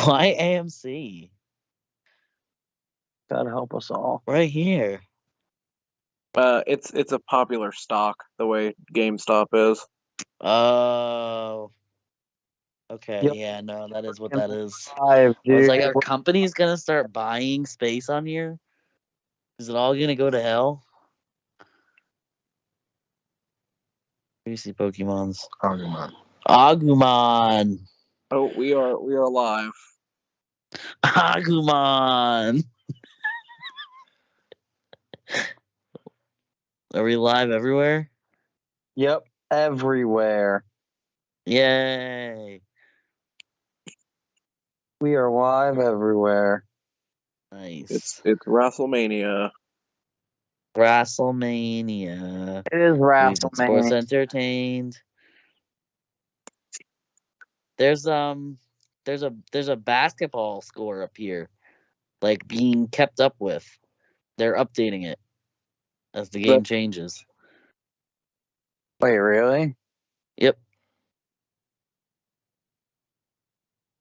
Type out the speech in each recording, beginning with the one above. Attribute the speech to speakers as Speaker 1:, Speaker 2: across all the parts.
Speaker 1: Why AMC?
Speaker 2: Gotta help us all.
Speaker 1: Right here.
Speaker 3: It's a popular stock the way GameStop is.
Speaker 1: Oh. Okay,
Speaker 2: Yep.
Speaker 1: yeah, no, that is what that is.
Speaker 2: Five,
Speaker 1: I was
Speaker 2: dude.
Speaker 1: like, are companies gonna start buying space on here? Is it all gonna go to hell? Where do you see Pokemons? Agumon.
Speaker 3: Oh, we are live.
Speaker 1: Agumon. Are we live everywhere?
Speaker 2: Yep, everywhere.
Speaker 1: Yay.
Speaker 2: We are live everywhere.
Speaker 1: Nice.
Speaker 3: It's WrestleMania.
Speaker 1: WrestleMania.
Speaker 2: It is
Speaker 1: We've been sports
Speaker 2: WrestleMania.
Speaker 1: entertained. There's a basketball score up here, like being kept up with. They're updating it as the game changes.
Speaker 2: Wait, really?
Speaker 1: Yep.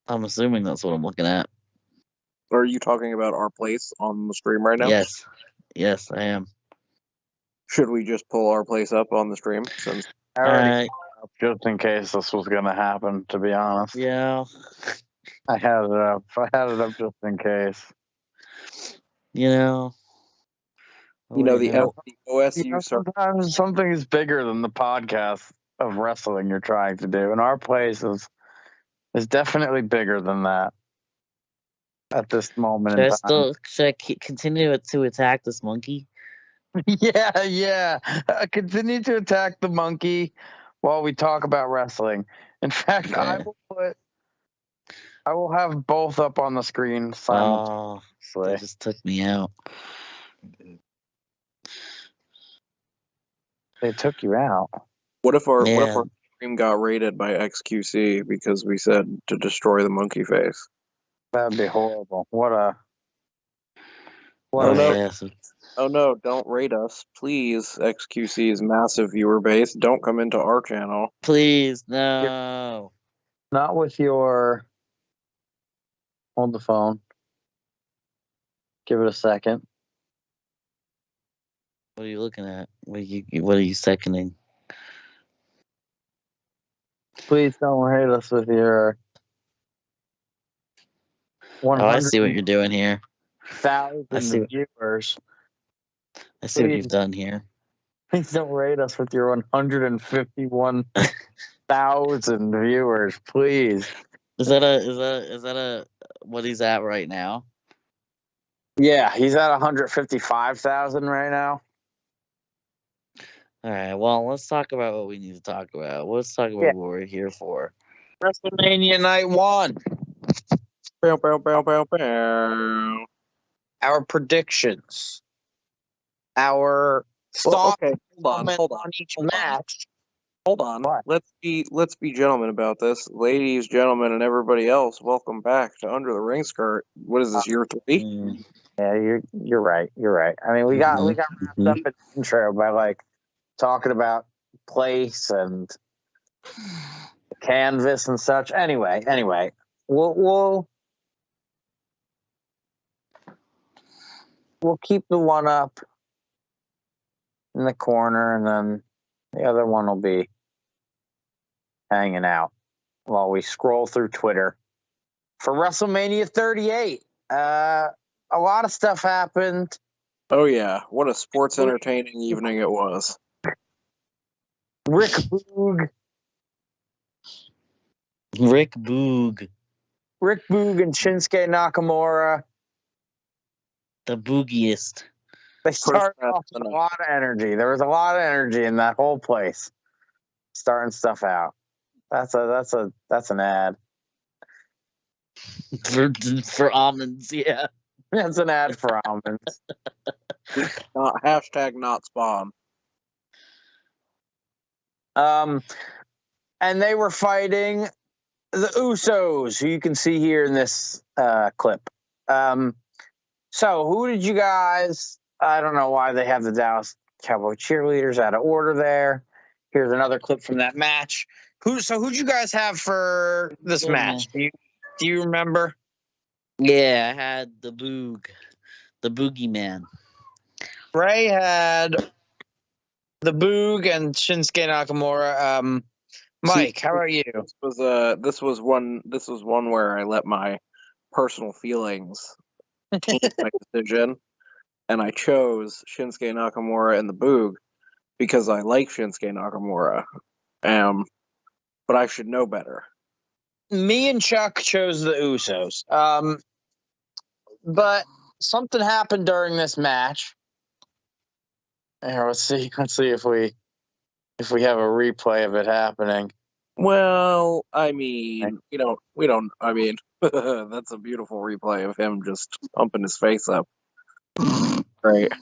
Speaker 1: I'm assuming that's what I'm looking at.
Speaker 3: Are you talking about our place on the stream right now?
Speaker 1: Yes. Yes, I am.
Speaker 3: Should we just pull our place up on the stream? Since
Speaker 2: I already just in case this was going to happen, to be honest.
Speaker 1: Yeah.
Speaker 2: I had it up. I had it up just in case.
Speaker 3: the OSU
Speaker 2: sometimes something is bigger than the podcast of wrestling you're trying to do, and our place is definitely bigger than that at this moment in time.
Speaker 1: Should I continue to attack this monkey?
Speaker 2: Yeah. Continue to attack the monkey while we talk about wrestling. In fact,
Speaker 1: Okay.
Speaker 2: I will have both up on the screen simultaneously.
Speaker 1: They just took me out.
Speaker 2: They took you out.
Speaker 3: What if our stream got raided by XQC because we said to destroy the monkey face?
Speaker 2: That'd be horrible.
Speaker 3: Oh no, don't raid us. Please, XQC's massive viewer base. Don't come into our channel.
Speaker 1: Please, no.
Speaker 2: Not with your... Hold the phone. Give it a second.
Speaker 1: What are you looking at? What are you seconding?
Speaker 2: Please don't raid us with your...
Speaker 1: I see what you're doing here.
Speaker 2: 1,000 viewers.
Speaker 1: I see what you've done here.
Speaker 2: Please don't rate us with your 151,000 viewers, please.
Speaker 1: Is that a what he's at right now?
Speaker 2: Yeah, he's at 155,000 right now.
Speaker 1: All right, well, let's talk about what we need to talk about. Let's talk about what we're here for.
Speaker 2: WrestleMania Night 1. Our predictions. Our thoughts
Speaker 3: hold on
Speaker 2: each match.
Speaker 3: Hold on. Let's be gentlemen about this. Ladies, gentlemen, and everybody else, welcome back to Under the Ring Skirt. What is this, year 3?
Speaker 2: Yeah, you're right. You're right. I mean, we got wrapped up in the intro by talking about place and canvas and such. Anyway, we'll keep the one up in the corner, and then the other one will be hanging out while we scroll through Twitter for WrestleMania 38. A lot of stuff happened.
Speaker 3: Oh yeah, what a sports entertaining evening it was.
Speaker 2: Rick Boog and Shinsuke Nakamura.
Speaker 1: The boogiest.
Speaker 2: They started off with a lot of energy. There was a lot of energy in that whole place. Starting stuff out. That's an ad.
Speaker 1: For almonds, yeah.
Speaker 2: That's an ad for almonds.
Speaker 3: Hashtag not spawn.
Speaker 2: And they were fighting the Usos, who you can see here in this clip. So who did you guys... I don't know why they have the Dallas Cowboy cheerleaders out of order there. Here's another clip from that match. Who'd you guys have for this match? Do you remember?
Speaker 1: Yeah, I had the boogeyman.
Speaker 2: Ray had the Boog and Shinsuke Nakamura. Mike, how about you?
Speaker 3: This was one where I let my personal feelings taint my decision, and I chose Shinsuke Nakamura and the Boog because I like Shinsuke Nakamura. But I should know better.
Speaker 2: Me and Chuck chose the Usos. But something happened during this match. Here, let's see if we have a replay of it happening.
Speaker 3: Well, I mean, I mean, that's a beautiful replay of him just pumping his face up. Right.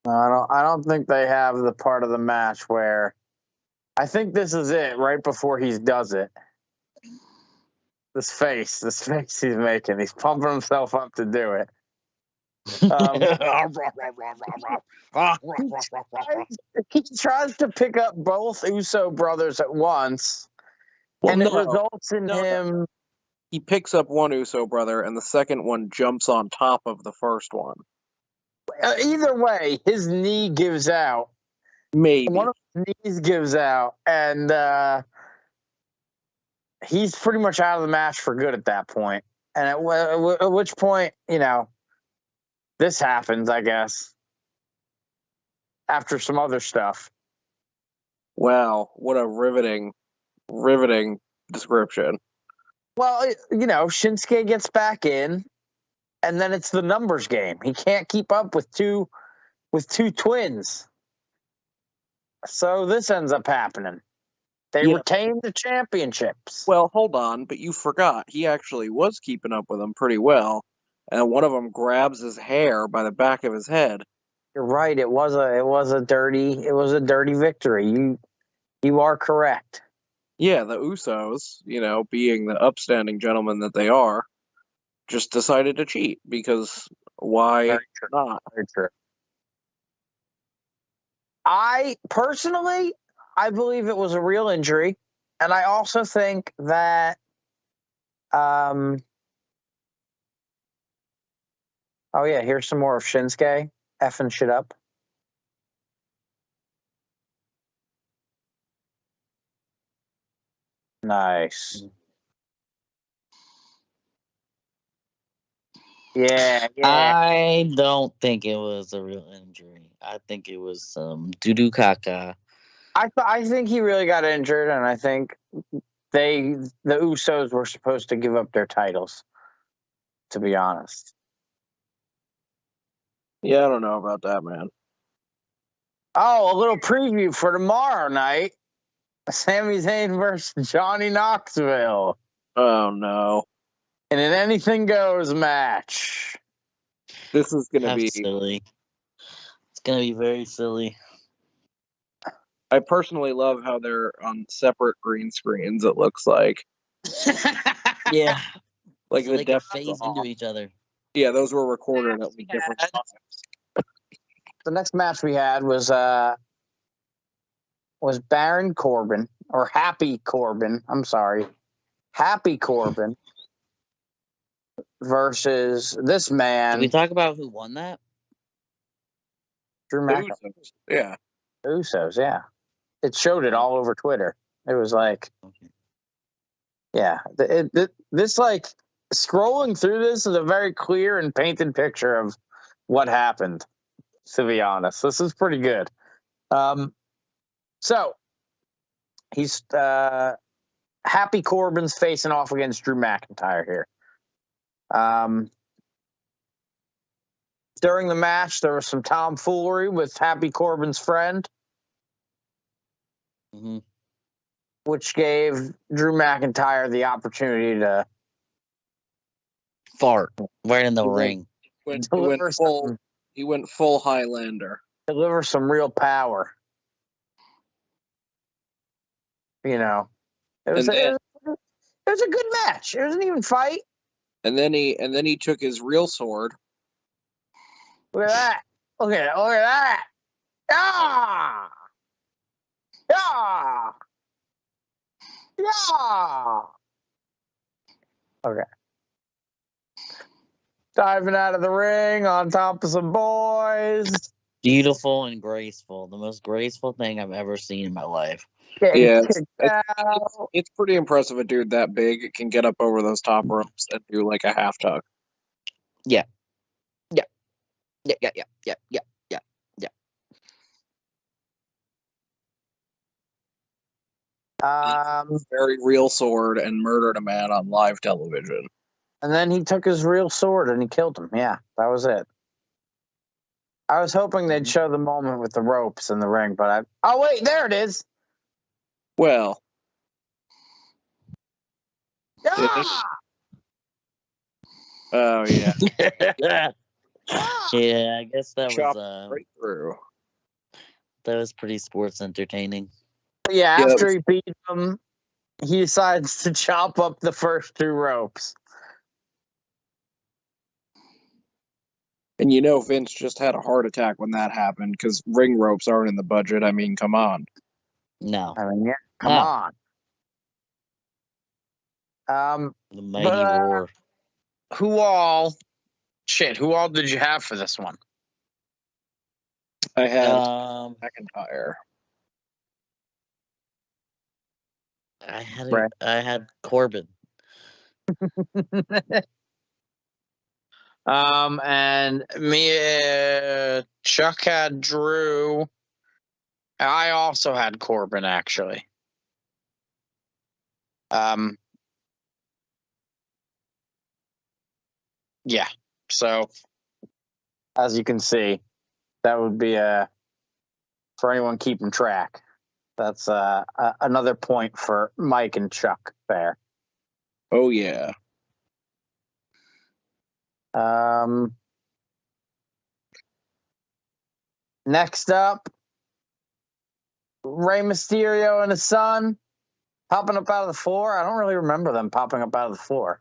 Speaker 2: I don't think they have the part of the match where I think this is it right before he does it. This face he's making. He's pumping himself up to do it. He tries to pick up both Uso brothers at once, and it results in him.
Speaker 3: He picks up one Uso brother, and the second one jumps on top of the first one.
Speaker 2: Either way, his knee gives out.
Speaker 3: Maybe
Speaker 2: one of his knees gives out, and he's pretty much out of the match for good at that point. And at which point, this happens, I guess, after some other stuff.
Speaker 3: Wow, what a riveting description.
Speaker 2: Well, Shinsuke gets back in, and then it's the numbers game. He can't keep up with two twins. So this ends up happening. They retain the championships.
Speaker 3: Well, hold on, but you forgot. He actually was keeping up with them pretty well, and one of them grabs his hair by the back of his head.
Speaker 2: You're right. It was a dirty victory. You are correct.
Speaker 3: Yeah, the Usos, being the upstanding gentlemen that they are, just decided to cheat because why not?
Speaker 2: Very true. I personally believe it was a real injury, and I also think that oh yeah, here's some more of Shinsuke effing shit up. Nice. Yeah.
Speaker 1: I don't think it was a real injury. I think it was some doo-doo caca.
Speaker 2: I think he really got injured, and I think the Usos were supposed to give up their titles, to be honest.
Speaker 3: Yeah, I don't know about that, man.
Speaker 2: Oh, a little preview for tomorrow night. Sami Zayn versus Johnny Knoxville.
Speaker 3: Oh, no.
Speaker 2: In an anything goes match.
Speaker 3: This is going to be
Speaker 1: silly. It's going to be very silly.
Speaker 3: I personally love how they're on separate green screens, it looks like.
Speaker 1: Yeah.
Speaker 3: Like
Speaker 1: so
Speaker 3: the
Speaker 1: they
Speaker 3: depth
Speaker 1: phase into each other.
Speaker 3: Yeah, those were recorded at different times.
Speaker 2: The next match we had was Baron Corbin, or Happy Corbin. I'm sorry. Happy Corbin versus this man.
Speaker 1: Did we talk about who won that?
Speaker 2: Drew McIntyre.
Speaker 3: Yeah.
Speaker 2: Usos, yeah. It showed it all over Twitter. It was like, yeah. This, like, scrolling through this is a very clear and painted picture of what happened, to be honest. This is pretty good. So, he's Happy Corbin's facing off against Drew McIntyre here. During the match, there was some tomfoolery with Happy Corbin's friend, which gave Drew McIntyre the opportunity to
Speaker 1: fart right in the ring.
Speaker 3: He went full Highlander.
Speaker 2: Deliver some real power. It was a good match. It was an even fight.
Speaker 3: And then he took his real sword.
Speaker 2: Look at that. Look at that. Yeah. Yeah. Yeah. Okay. diving out of the ring on top of some boys.
Speaker 1: Beautiful and graceful. The most graceful thing I've ever seen in my life.
Speaker 2: Getting
Speaker 3: Yeah,
Speaker 2: kicked out.
Speaker 3: it's pretty impressive a dude that big can get up over those top ropes and do like a half tuck.
Speaker 1: Yeah. Yeah. Yeah. Yeah. Yeah. Yeah. Yeah. Yeah. Yeah.
Speaker 3: Very real sword and murdered a man on live television.
Speaker 2: And then he took his real sword and he killed him. Yeah, that was it. I was hoping they'd show the moment with the ropes in the ring, but oh wait, there it is.
Speaker 3: Well,
Speaker 2: Ah!
Speaker 3: oh yeah,
Speaker 1: Yeah, I guess that
Speaker 3: chopped
Speaker 1: was
Speaker 3: right through.
Speaker 1: that was pretty sports entertaining.
Speaker 2: Yeah,
Speaker 3: Yeah,
Speaker 2: after he beat him, he decides to chop up the first two ropes.
Speaker 3: And you know Vince just had a heart attack when that happened because ring ropes aren't in the budget. I mean, come on.
Speaker 1: No.
Speaker 2: I mean, yeah, come
Speaker 1: No.
Speaker 2: on.
Speaker 1: The mighty
Speaker 2: But,
Speaker 1: roar.
Speaker 2: who all did you have for this one?
Speaker 3: I had
Speaker 1: Um
Speaker 3: McIntyre.
Speaker 2: Right.
Speaker 1: I had Corbin.
Speaker 2: And me, Chuck had Drew. I also had Corbin, actually. Yeah. So, as you can see, that would be for anyone keeping track. That's another point for Mike and Chuck there.
Speaker 3: Oh yeah.
Speaker 2: Next up, Rey Mysterio and his son popping up out of the floor. I don't really remember them popping up out of the floor.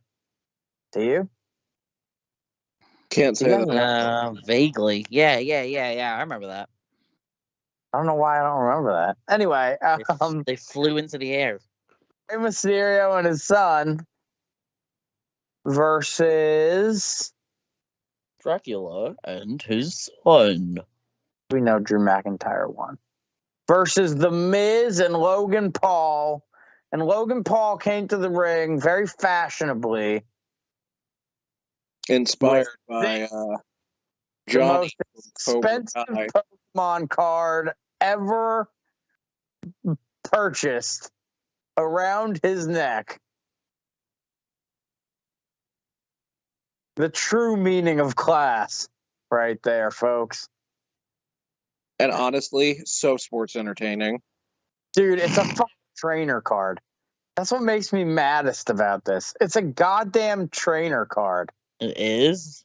Speaker 2: Do you?
Speaker 3: Can't say
Speaker 2: Yeah.
Speaker 3: that.
Speaker 1: Vaguely. Yeah. I remember that.
Speaker 2: I don't know why I don't remember that. Anyway,
Speaker 1: They flew into the air.
Speaker 2: Rey Mysterio and his son versus,
Speaker 1: Dracula and his son.
Speaker 2: we know Drew McIntyre won, versus The Miz and Logan Paul. And Logan Paul came to the ring very fashionably.
Speaker 3: Inspired by
Speaker 2: The
Speaker 3: Johnny
Speaker 2: most
Speaker 3: Cobra
Speaker 2: expensive
Speaker 3: Kai.
Speaker 2: Pokemon card ever purchased around his neck. The true meaning of class right there, folks.
Speaker 3: And honestly, so sports entertaining.
Speaker 2: Dude, it's a fucking trainer card. That's what makes me maddest about this. It's a goddamn trainer card.
Speaker 1: It is?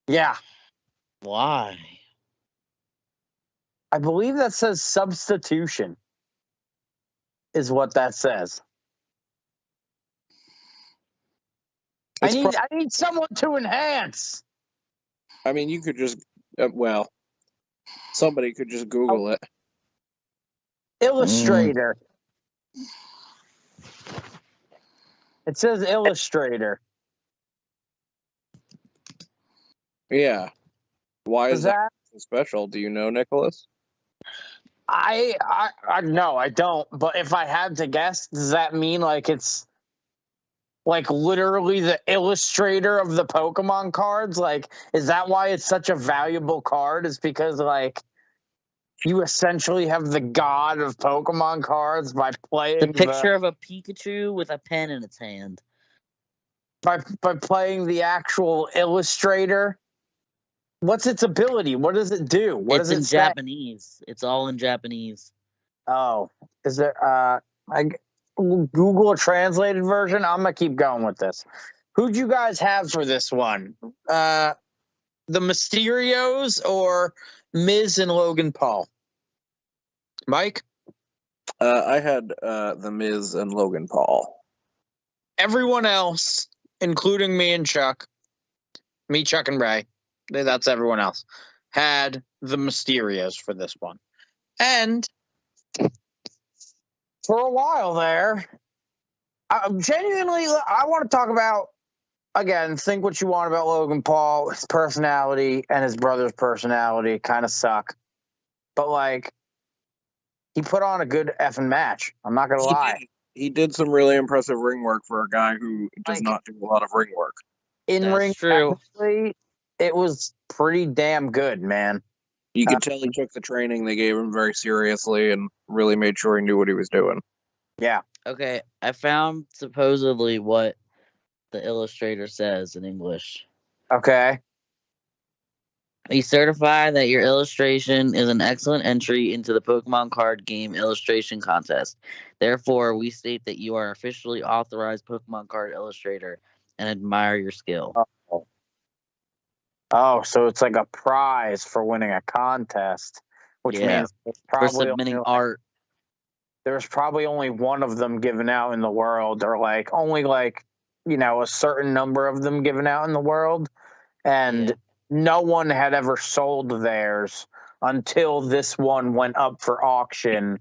Speaker 2: Yeah.
Speaker 1: Why?
Speaker 2: I believe that says substitution is what that says. I need someone to enhance.
Speaker 3: I mean, you could just, somebody could just Google it.
Speaker 2: Illustrator. It says Illustrator.
Speaker 3: Yeah. Why is that so special? Do you know, Nicholas?
Speaker 2: I no, I don't. But if I had to guess, does that mean like it's like literally the illustrator of the Pokemon cards? Like, is that why it's such a valuable card? Is because like you essentially have the god of Pokemon cards by playing
Speaker 1: The picture of a Pikachu with a pen in its hand.
Speaker 2: By playing the actual illustrator. What's its ability? What does it do? What
Speaker 1: It's
Speaker 2: does it
Speaker 1: in
Speaker 2: say?
Speaker 1: Japanese. It's all in Japanese.
Speaker 2: Oh, is there? I Google a translated version. I'm gonna keep going with this. Who'd you guys have for this one? The Mysterios or Miz and Logan Paul? Mike?
Speaker 3: I had The Miz and Logan Paul.
Speaker 2: Everyone else, including me, Chuck, and Ray, that's everyone else, had the Mysterios for this one. And for a while there, genuinely, I want to talk about again, think what you want about Logan Paul. His personality and his brother's personality kind of suck. But, like, he put on a good effing match. I'm not going to lie.
Speaker 3: He did some really impressive ring work for a guy who does not do a lot of ring work.
Speaker 2: In ring, technically, it was pretty damn good, man.
Speaker 3: You could tell he took the training they gave him very seriously and really made sure he knew what he was doing.
Speaker 2: Yeah.
Speaker 1: Okay, I found supposedly what the illustrator says in English.
Speaker 2: Okay.
Speaker 1: We certify that your illustration is an excellent entry into the Pokemon card game illustration contest. Therefore, we state that you are officially authorized Pokemon card illustrator and admire your skill.
Speaker 2: Oh, so it's like a prize for winning a contest, which means
Speaker 1: for submitting art.
Speaker 2: There's probably only one of them given out in the world, or like only like, you know, a certain number of them given out in the world. And no one had ever sold theirs until this one went up for auction.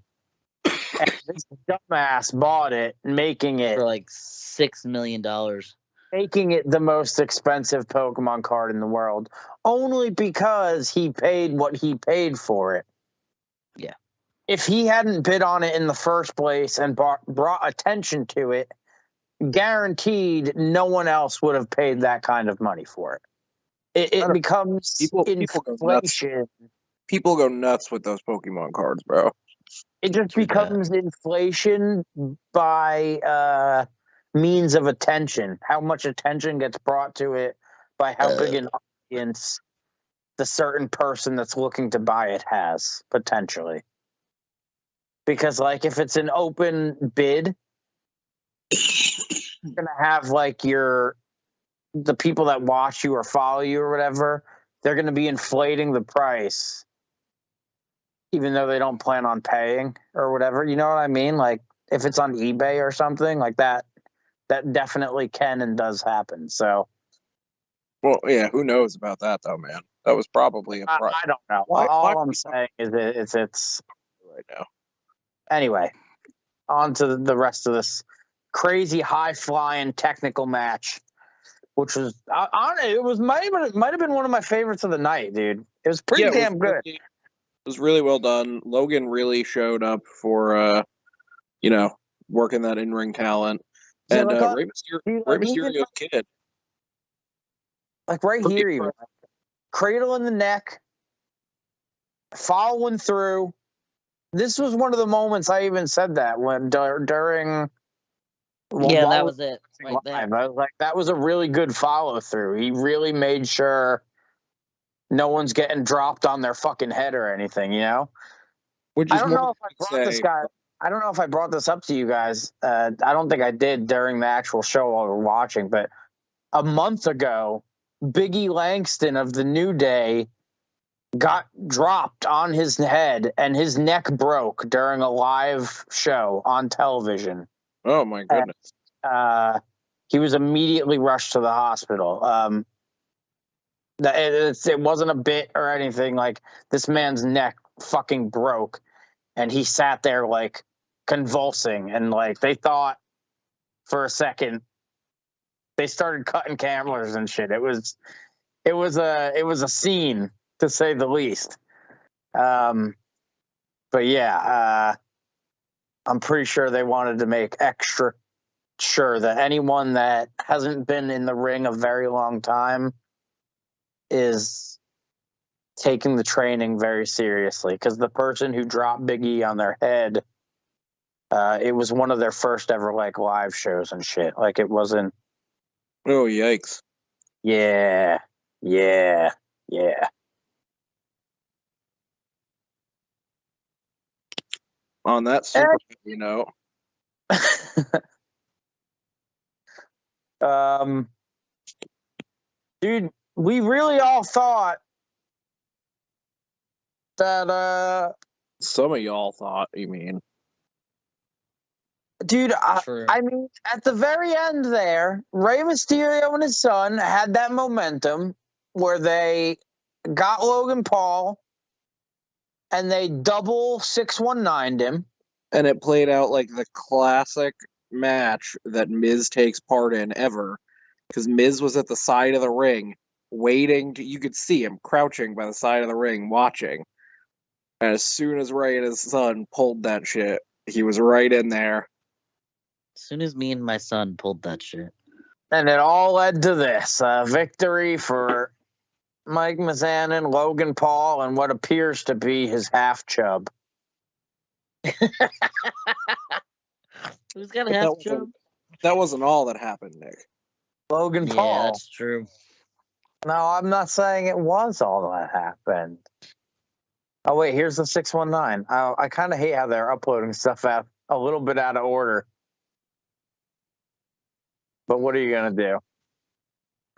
Speaker 2: And this dumbass bought it, making it
Speaker 1: for like $6 million.
Speaker 2: Making it the most expensive Pokemon card in the world, only because he paid what he paid for it.
Speaker 1: Yeah.
Speaker 2: If he hadn't bid on it in the first place and brought attention to it, guaranteed no one else would have paid that kind of money for it. It becomes inflation.
Speaker 3: People go nuts with those Pokemon cards, bro.
Speaker 2: It just becomes inflation by means of attention. How much attention gets brought to it by how big an audience the certain person that's looking to buy it has, potentially. Because, like, if it's an open bid, you're going to have, like, the people that watch you or follow you or whatever, they're going to be inflating the price, even though they don't plan on paying or whatever. You know what I mean? Like, if it's on eBay or something like that, that definitely can and does happen. So,
Speaker 3: well, yeah, who knows about that though, man? That was probably a price.
Speaker 2: I don't know. All I'm saying is it's
Speaker 3: right now.
Speaker 2: Anyway, on to the rest of this crazy high flying technical match, which was might have been one of my favorites of the night, dude. It was pretty damn good.
Speaker 3: It was really well done. Logan really showed up for working that in-ring talent. And Rey Mysterio's kid.
Speaker 2: Like right here, even cradle in the neck, following through. This was one of the moments I even said that when during.
Speaker 1: Yeah, that was it. Right there.
Speaker 2: I was like, that was a really good follow through. He really made sure no one's getting dropped on their fucking head or anything, you know? I don't know if I brought this guy. I don't know if I brought this up to you guys. I don't think I did during the actual show while we were watching, but a month ago, Biggie Langston of the New Day got dropped on his head and his neck broke during a live show on television.
Speaker 3: Oh my goodness.
Speaker 2: And, he was immediately rushed to the hospital. It wasn't a bit or anything. Like, this man's neck fucking broke and he sat there like convulsing, and like they thought for a second they started cutting cameras and shit. It was a scene, to say the least. But yeah, I'm pretty sure they wanted to make extra sure that anyone that hasn't been in the ring a very long time is taking the training very seriously, because the person who dropped Big E on their head, it was one of their first ever like live shows and shit. Like, it wasn't.
Speaker 3: Oh, yikes.
Speaker 2: Yeah.
Speaker 3: On that super heavy note.
Speaker 2: Dude, we really all thought that
Speaker 3: some of y'all thought, you mean.
Speaker 2: Dude, I mean, at the very end there, Rey Mysterio and his son had that momentum where they got Logan Paul and they double 619'd him.
Speaker 3: And it played out like the classic match that Miz takes part in ever, because Miz was at the side of the ring waiting. You could see him crouching by the side of the ring watching. And as soon as Ray and his son pulled that shit, he was right in there.
Speaker 1: As soon as me and my son pulled that shit.
Speaker 2: And it all led to this victory for Mike Mizanin, Logan Paul, and what appears to be his half chub.
Speaker 1: Who's got a half chub?
Speaker 3: That wasn't all that happened, Nick.
Speaker 2: Logan
Speaker 1: Yeah,
Speaker 2: Paul.
Speaker 1: that's true.
Speaker 2: No, I'm not saying it was all that happened. Oh, wait, here's the 619. I kind of hate how they're uploading stuff out a little bit out of order. But what are you going to do?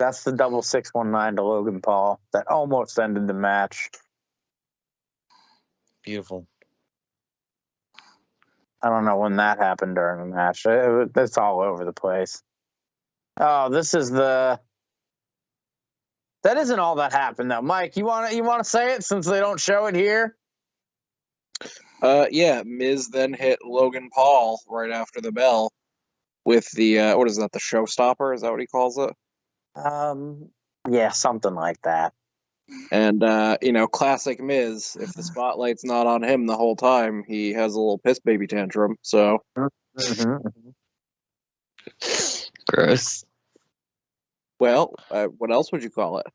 Speaker 2: That's the double 619 to Logan Paul that almost ended the match.
Speaker 1: Beautiful.
Speaker 2: I don't know when that happened during the match. It's all over the place. Oh, this is the... That isn't all that happened, though. Mike, you want to say it since they don't show it here?
Speaker 3: Yeah, Miz then hit Logan Paul right after the bell with the, what is that, the showstopper? Is that what he calls it?
Speaker 2: Yeah, something like that.
Speaker 3: And, classic Miz, if the spotlight's not on him the whole time, he has a little piss baby tantrum, so...
Speaker 2: Mm-hmm.
Speaker 1: Gross.
Speaker 3: Well, what else would you call it?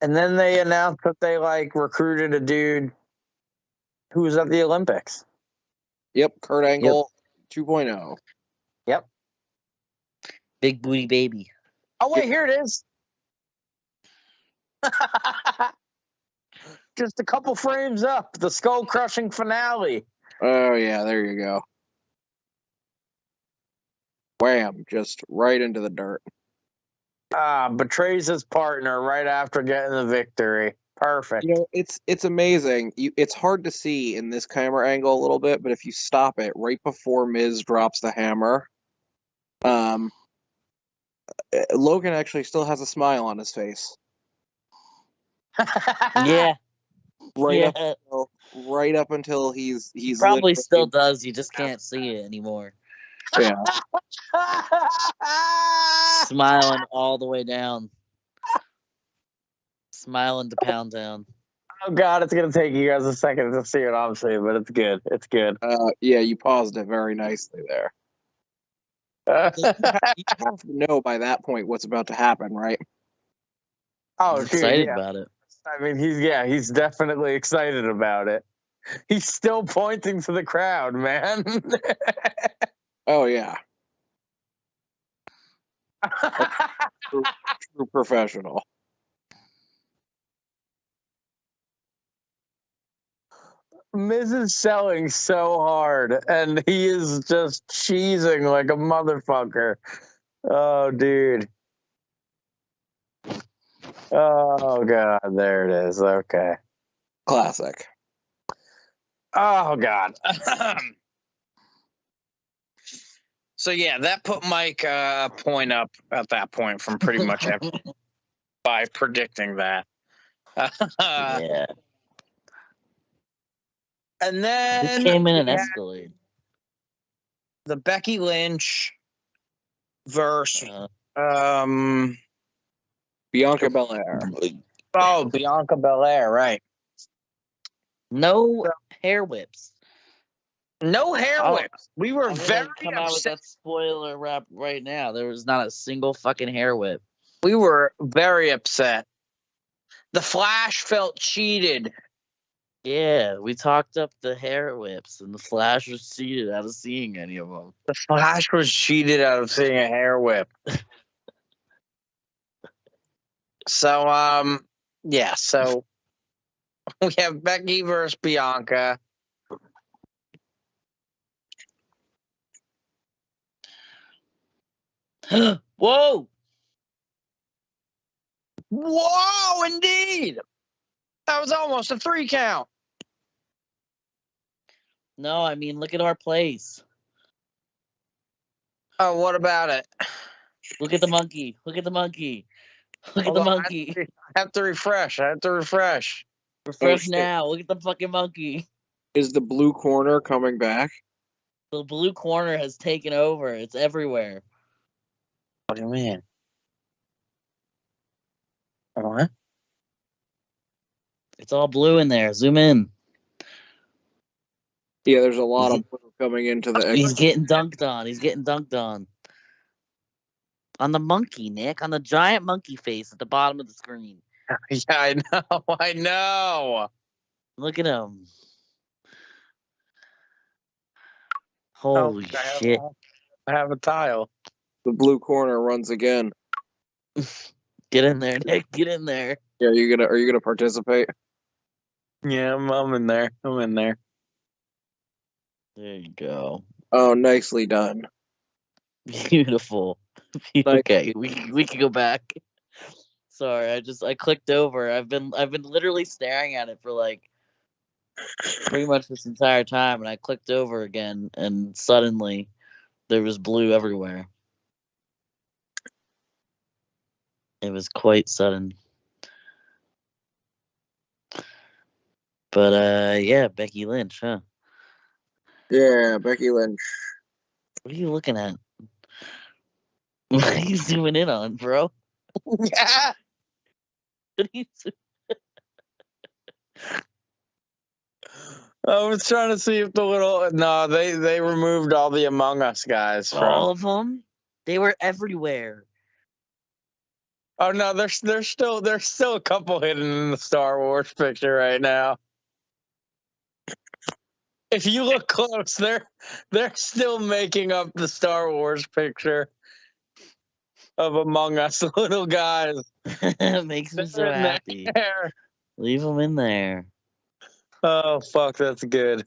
Speaker 2: And then they announced that they, recruited a dude who was at the Olympics.
Speaker 3: Yep, Kurt Angle 2.0.
Speaker 2: Yep.
Speaker 1: Big booty baby.
Speaker 2: Oh, wait, here it is. Just a couple frames up. The skull-crushing finale.
Speaker 3: Oh, yeah, there you go. Wham, just right into the dirt.
Speaker 2: Betrays his partner right after getting the victory. Perfect.
Speaker 3: It's amazing. It's hard to see in this camera angle a little bit, but if you stop it right before Miz drops the hammer, Logan actually still has a smile on his face.
Speaker 1: Yeah.
Speaker 3: Right up until he's
Speaker 1: probably still does. You just can't see it anymore.
Speaker 3: Yeah.
Speaker 1: Smiling all the way down. Smiling to Pound Town.
Speaker 2: Oh God, it's gonna take you guys a second to see what I'm seeing, but it's good. It's good.
Speaker 3: Yeah, you paused it very nicely there. You have to know by that point what's about to happen, right?
Speaker 2: Oh,
Speaker 1: I'm excited about it.
Speaker 2: I mean, he's definitely excited about it. He's still pointing to the crowd, man.
Speaker 3: Oh yeah. True professional.
Speaker 2: Miz is selling so hard, and he is just cheesing like a motherfucker. Oh, dude. Oh, God. There it is. Okay.
Speaker 3: Classic.
Speaker 2: Oh, God. So, yeah, that put Mike a point up at that point from pretty much by predicting that.
Speaker 1: Yeah.
Speaker 2: And then
Speaker 1: Who came in an Escalade?
Speaker 2: The Becky Lynch versus
Speaker 3: Bianca Belair.
Speaker 2: Oh, Bianca Belair, right.
Speaker 1: No hair whips.
Speaker 2: No hair whips. We were very
Speaker 1: come out with that spoiler wrap right now. There was not a single fucking hair whip.
Speaker 2: We were very upset. The Flash felt cheated.
Speaker 1: Yeah, we talked up the hair whips, and the Flash was cheated out of seeing any of them.
Speaker 2: The Flash was cheated out of seeing a hair whip. So, yeah, so we have Becky versus Bianca.
Speaker 1: Whoa!
Speaker 2: Whoa, indeed! That was almost a 3 count.
Speaker 1: No, I mean, look at our place.
Speaker 2: Oh, what about it?
Speaker 1: Look at the monkey. Look at the monkey. Look at
Speaker 2: Hold
Speaker 1: the
Speaker 2: on,
Speaker 1: monkey.
Speaker 2: I have to refresh.
Speaker 1: Refresh now. Look at the fucking monkey.
Speaker 3: Is the blue corner coming back?
Speaker 1: The blue corner has taken over. It's everywhere.
Speaker 2: What do you mean? What?
Speaker 1: It's all blue in there. Zoom in.
Speaker 3: Yeah, there's a lot of blue coming into the
Speaker 1: He's
Speaker 3: exit.
Speaker 1: getting dunked on. He's getting dunked on. On the monkey, Nick. On the giant monkey face at the bottom of the screen.
Speaker 2: Yeah, I know. I know.
Speaker 1: Look at him. Holy shit.
Speaker 2: I have a tile.
Speaker 3: The blue corner runs again.
Speaker 1: Get in there, Nick. Get in there.
Speaker 3: Yeah, are you gonna participate?
Speaker 2: Yeah, I'm in there. I'm in there.
Speaker 1: There you go.
Speaker 3: Oh, nicely done.
Speaker 1: Beautiful. Okay, we can go back. Sorry, I clicked over. I've been literally staring at it for like pretty much this entire time, and I clicked over again, and suddenly there was blue everywhere. It was quite sudden. But yeah, Becky Lynch, huh?
Speaker 3: Yeah, Becky Lynch.
Speaker 1: What are you looking at? What are you zooming in on, bro?
Speaker 2: Yeah.
Speaker 1: What are you
Speaker 2: I was trying to see if the little they removed all the Among Us guys from.
Speaker 1: all of them? They were everywhere.
Speaker 2: Oh no, there's still a couple hidden in the Star Wars picture right now. If you look close, they're still making up the Star Wars picture of Among Us little guys.
Speaker 1: It makes me so
Speaker 2: They're in
Speaker 1: happy.
Speaker 2: there.
Speaker 1: Leave them in there.
Speaker 2: Oh fuck, that's good.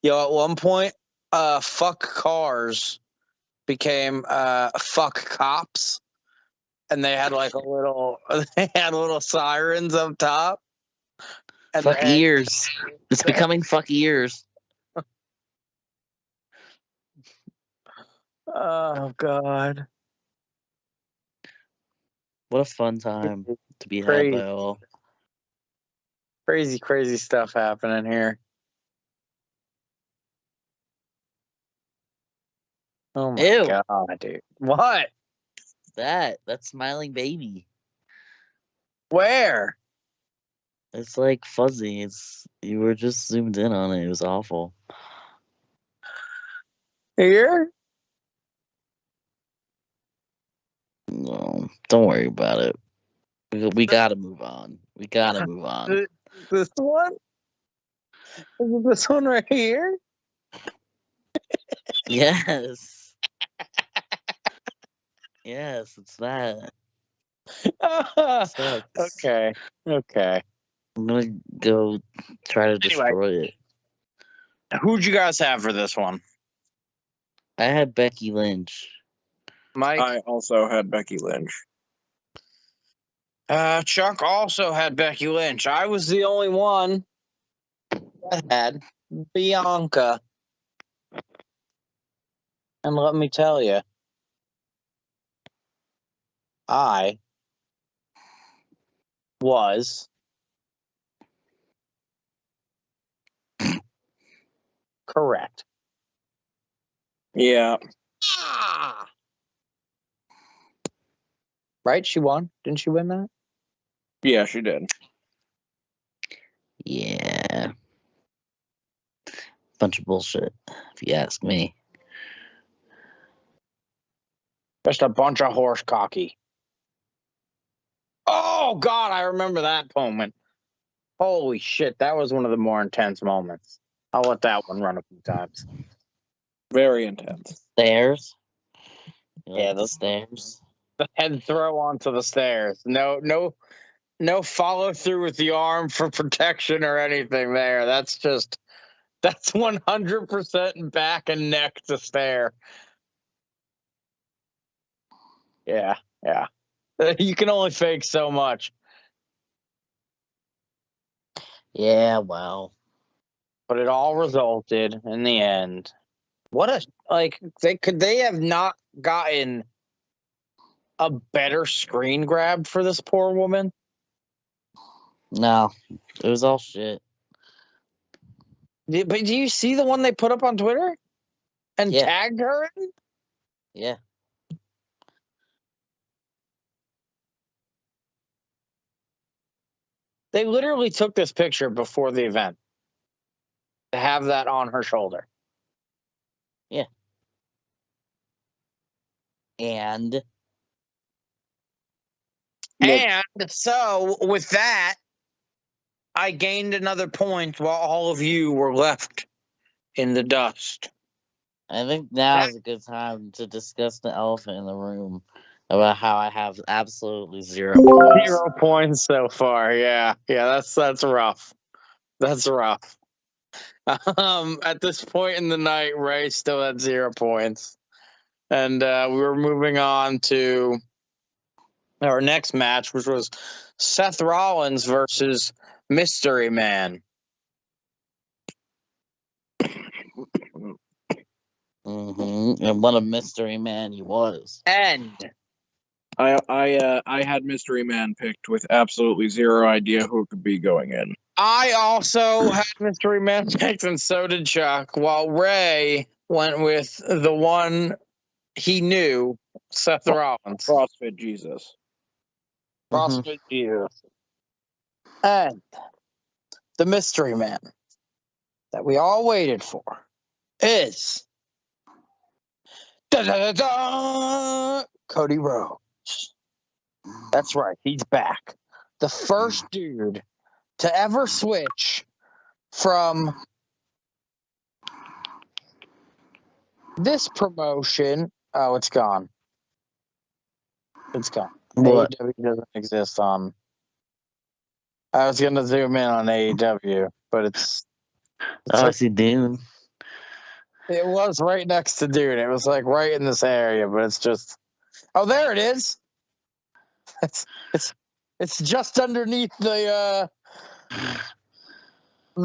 Speaker 2: Yo, at one point, fuck cars became fuck cops, and they had like they had little sirens up top. And
Speaker 1: Fuck ears. It's becoming fuck ears.
Speaker 2: Oh god.
Speaker 1: What a fun time to be had by all.
Speaker 2: Crazy stuff happening here. Oh my
Speaker 1: Ew.
Speaker 2: god, dude. What?
Speaker 1: That smiling baby.
Speaker 2: Where?
Speaker 1: It's like fuzzy. You were just zoomed in on it. It was awful.
Speaker 2: Here?
Speaker 1: No, don't worry about it. We gotta move on. We gotta move on.
Speaker 2: This one? Is it this one right here?
Speaker 1: Yes. Yes, it's that. Sucks.
Speaker 2: Okay.
Speaker 1: I'm gonna go try to destroy it.
Speaker 2: Who'd you guys have for this one?
Speaker 1: I had Becky Lynch.
Speaker 2: Mike?
Speaker 3: I also had Becky Lynch.
Speaker 2: Chuck also had Becky Lynch. I was the only one that had Bianca. And let me tell you, I was correct.
Speaker 3: Yeah.
Speaker 2: Right? She won? Didn't she win that?
Speaker 3: Yeah, she did.
Speaker 1: Yeah. Bunch of bullshit, if you ask me.
Speaker 2: Just a bunch of horse cocky. Oh, God, I remember that moment. Holy shit, that was one of the more intense moments. I'll let that one run a few times.
Speaker 3: Very intense.
Speaker 1: Stairs?
Speaker 2: Yeah,
Speaker 1: the stairs.
Speaker 2: The head throw onto the stairs. No follow through with the arm for protection or anything there. That's 100% back and neck to stare. Yeah. You can only fake so much.
Speaker 1: Yeah, well.
Speaker 2: But it all resulted in the end. Could they have not gotten a better screen grab for this poor woman?
Speaker 1: No, it was all shit.
Speaker 2: But do you see the one they put up on Twitter and
Speaker 1: Yeah.
Speaker 2: tagged her in?
Speaker 1: Yeah.
Speaker 2: They literally took this picture before the event to have that on her shoulder.
Speaker 1: Yeah. And
Speaker 2: so with that, I gained another point while all of you were left in the dust.
Speaker 1: I think now is a good time to discuss the elephant in the room about how I have absolutely 0 points.
Speaker 2: 0 points so far. Yeah, that's rough. That's rough. At this point in the night, Ray still had 0 points, and we were moving on to our next match, which was Seth Rollins versus Mystery Man.
Speaker 1: And what a mystery man he was.
Speaker 2: And
Speaker 3: I had Mystery Man picked with absolutely zero idea who it could be going in.
Speaker 2: I also had Mystery Man picked, and so did Chuck, while Ray went with the one he knew, Seth Rollins.
Speaker 3: CrossFit Jesus.
Speaker 2: CrossFit Jesus. And the Mystery Man that we all waited for is Cody Rhodes. That's right, he's back. The first dude to ever switch from this promotion. Oh, it's gone. It's gone.
Speaker 1: What?
Speaker 2: AEW doesn't exist on. I was gonna zoom in on AEW, but it's
Speaker 1: I see Dune.
Speaker 2: it was right next to Dune. It was like right in this area, but it's just. Oh, there it is. It's just underneath the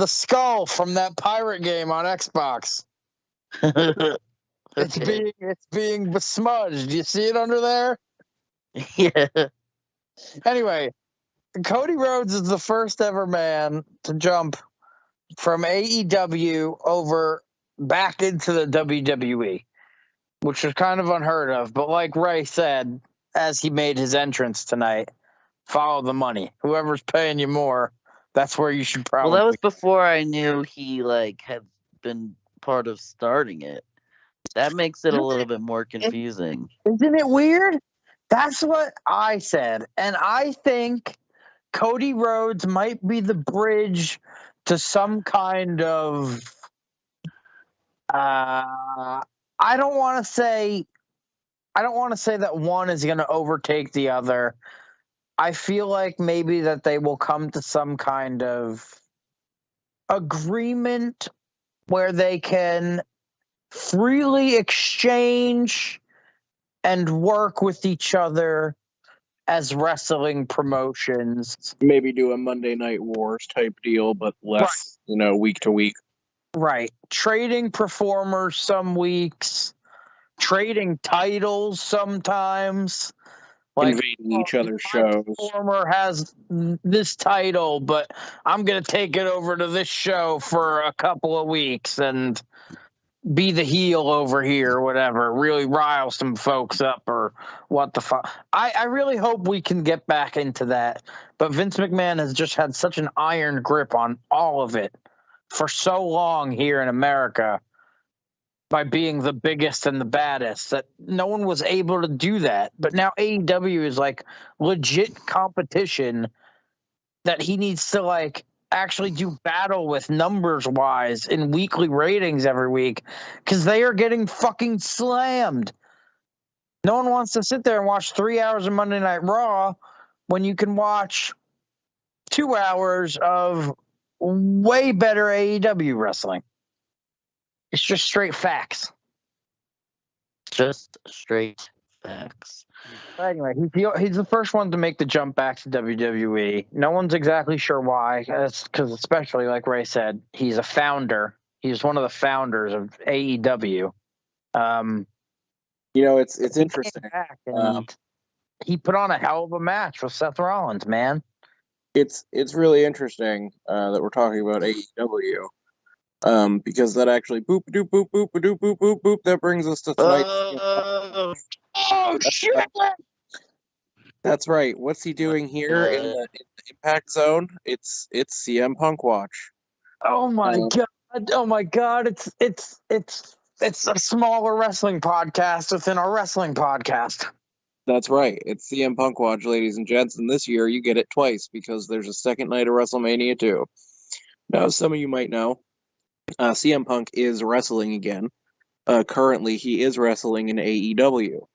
Speaker 2: skull from that pirate game on Xbox.
Speaker 1: Okay.
Speaker 2: It's being besmudged. You see it under there?
Speaker 1: Yeah.
Speaker 2: Anyway, Cody Rhodes is the first ever man to jump from AEW over back into the WWE, which is kind of unheard of. But like Ray said, as he made his entrance tonight, follow the money. Whoever's paying you more, that's where you should probably.
Speaker 1: Well, that was before I knew he had been part of starting it. That makes it a little bit more confusing.
Speaker 2: Isn't it weird? That's what I said. And I think Cody Rhodes might be the bridge to some kind of I don't want to say that one is going to overtake the other. I feel like maybe that they will come to some kind of agreement where they can freely exchange and work with each other as wrestling promotions.
Speaker 3: Maybe do a Monday Night Wars type deal, but less, week to week.
Speaker 2: Right. Trading performers some weeks, trading titles sometimes.
Speaker 3: Invading each other's shows.
Speaker 2: Performer has this title, but I'm going to take it over to this show for a couple of weeks and be the heel over here or whatever, really rile some folks up or what the fuck. I really hope we can get back into that. But Vince McMahon has just had such an iron grip on all of it for so long here in America by being the biggest and the baddest that no one was able to do that. But now AEW is legit competition that he needs to actually do battle with numbers wise in weekly ratings every week because they are getting fucking slammed. No one wants to sit there and watch 3 hours of Monday Night Raw when you can watch 2 hours of way better AEW wrestling. It's just straight facts.
Speaker 1: Just straight facts.
Speaker 2: Anyway, he's the first one to make the jump back to WWE. No one's exactly sure why. That's because, especially like Ray said, he's a founder. He's one of the founders of AEW.
Speaker 3: It's interesting.
Speaker 2: He put on a hell of a match with Seth Rollins, man.
Speaker 3: It's really interesting that we're talking about AEW. Because that actually boop doop boop boop doop boop boop boop. That brings us to tonight.
Speaker 2: Oh shit!
Speaker 3: That's right. What's he doing here in the Impact Zone? It's CM Punk watch.
Speaker 2: Oh my god! Oh my god! It's a smaller wrestling podcast within our wrestling podcast.
Speaker 3: That's right. It's CM Punk watch, ladies and gents. And this year you get it twice because there's a second night of WrestleMania too. Now, some of you might know, CM Punk is wrestling again. Currently, he is wrestling in AEW.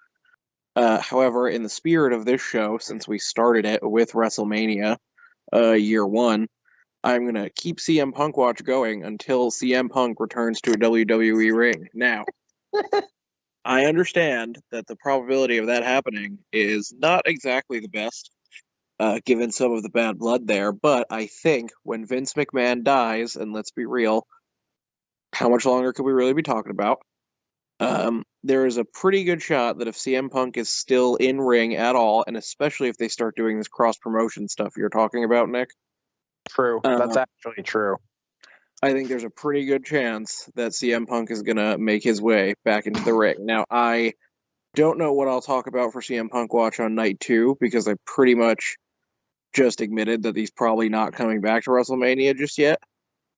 Speaker 3: However, in the spirit of this show, since we started it with WrestleMania year one, I'm going to keep CM Punk watch going until CM Punk returns to a WWE ring. Now, I understand that the probability of that happening is not exactly the best, given some of the bad blood there, but I think when Vince McMahon dies, and let's be real, how much longer could we really be talking about? There is a pretty good shot that if CM Punk is still in ring at all, and especially if they start doing this cross promotion stuff you're talking about, Nick.
Speaker 2: True. That's actually true.
Speaker 3: I think there's a pretty good chance that CM Punk is going to make his way back into the ring. Now, I don't know what I'll talk about for CM Punk watch on night 2 because I pretty much just admitted that he's probably not coming back to WrestleMania just yet.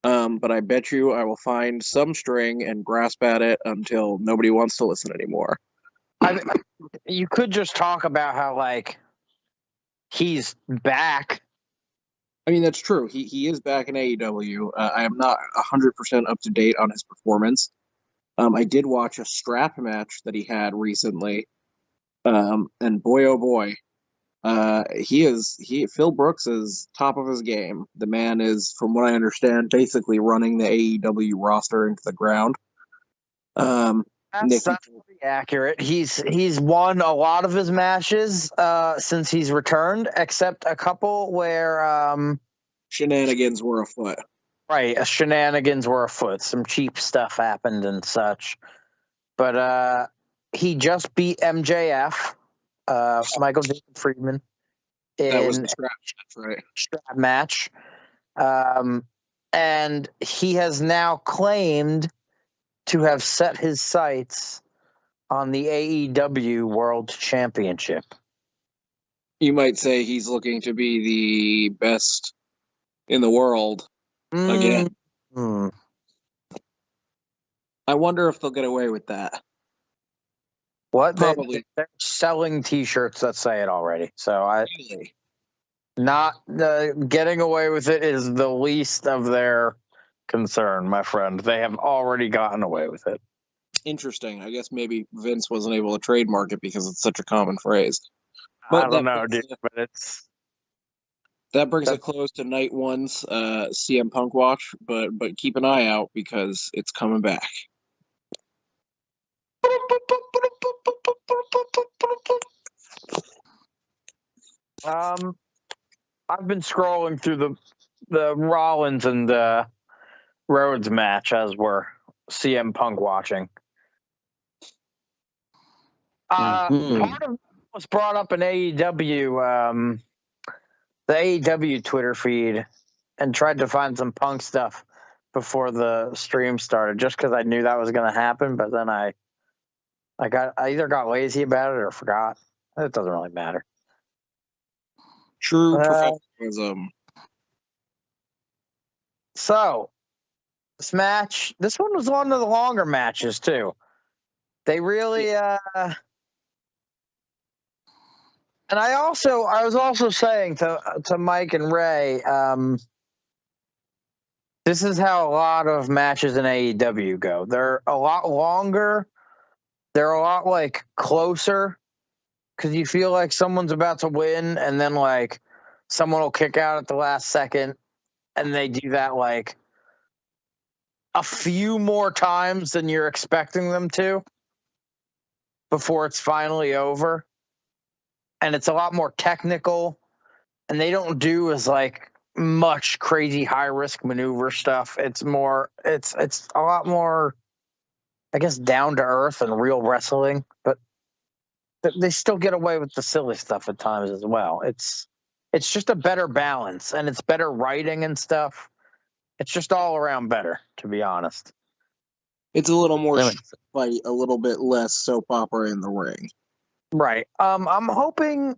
Speaker 3: But I bet you I will find some string and grasp at it until nobody wants to listen anymore.
Speaker 2: You could just talk about how, like, he's back.
Speaker 3: I mean, that's true. He is back in AEW. I am not 100% up to date on his performance. I did watch a strap match that he had recently. And boy, oh boy, Phil Brooks is top of his game. The man is, from what I understand, basically running the AEW roster into the ground.
Speaker 2: That's pretty accurate. He's won a lot of his matches since he's returned, except a couple where
Speaker 3: shenanigans were afoot.
Speaker 2: Right, shenanigans were afoot. Some cheap stuff happened and such. But he just beat MJF, Michael Jacob Friedman,
Speaker 3: that was
Speaker 2: in
Speaker 3: the strap match, right?
Speaker 2: Strap match. And he has now claimed to have set his sights on the AEW World Championship.
Speaker 3: You might say he's looking to be the best in the world again. I wonder if they'll get away with that.
Speaker 2: What?
Speaker 3: Probably.
Speaker 2: They're selling T-shirts that say it already. So not getting away with it is the least of their concern, my friend. They have already gotten away with it.
Speaker 3: Interesting. I guess maybe Vince wasn't able to trademark it because it's such a common phrase.
Speaker 2: But I don't know, dude. But
Speaker 3: that brings a close to night 1's CM Punk watch. But keep an eye out because it's coming back.
Speaker 2: I've been scrolling through the Rollins and Rhodes match as we're CM Punk watching. Part of it was brought up in AEW, the AEW Twitter feed, and tried to find some Punk stuff before the stream started, just because I knew that was going to happen. But then I either got lazy about it or forgot. It doesn't really matter.
Speaker 3: True professionalism.
Speaker 2: So, this one was one of the longer matches too. They really, and I was also saying to Mike and Ray, this is how a lot of matches in AEW go. They're a lot longer. They're a lot like closer because you feel like someone's about to win, and then like someone will kick out at the last second, and they do that like a few more times than you're expecting them to before it's finally over. And it's a lot more technical, and they don't do as like much crazy high risk maneuver stuff. It's a lot more, I guess, down to earth and real wrestling, but they still get away with the silly stuff at times as well. It's just a better balance, and it's better writing and stuff. It's just all around better, to be honest.
Speaker 3: It's a little more fight, a little bit less soap opera in the ring.
Speaker 2: Right. I'm hoping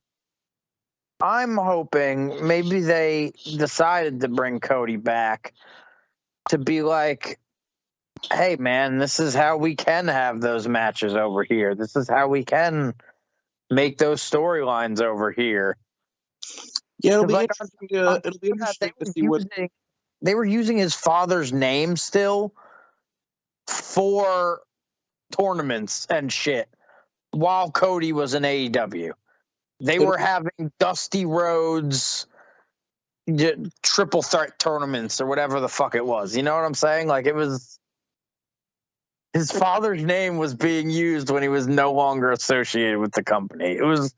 Speaker 2: I'm hoping maybe they decided to bring Cody back to be like, hey, man, this is how we can have those matches over here. This is how we can make those storylines over here.
Speaker 3: Yeah, it'll be
Speaker 2: Like,
Speaker 3: interesting. It'll be interesting to see what.
Speaker 2: They were using his father's name still for tournaments and shit while Cody was in AEW. They were having Dusty Rhodes triple threat tournaments or whatever the fuck it was. You know what I'm saying? Like, it was his father's name was being used when he was no longer associated with the company. It was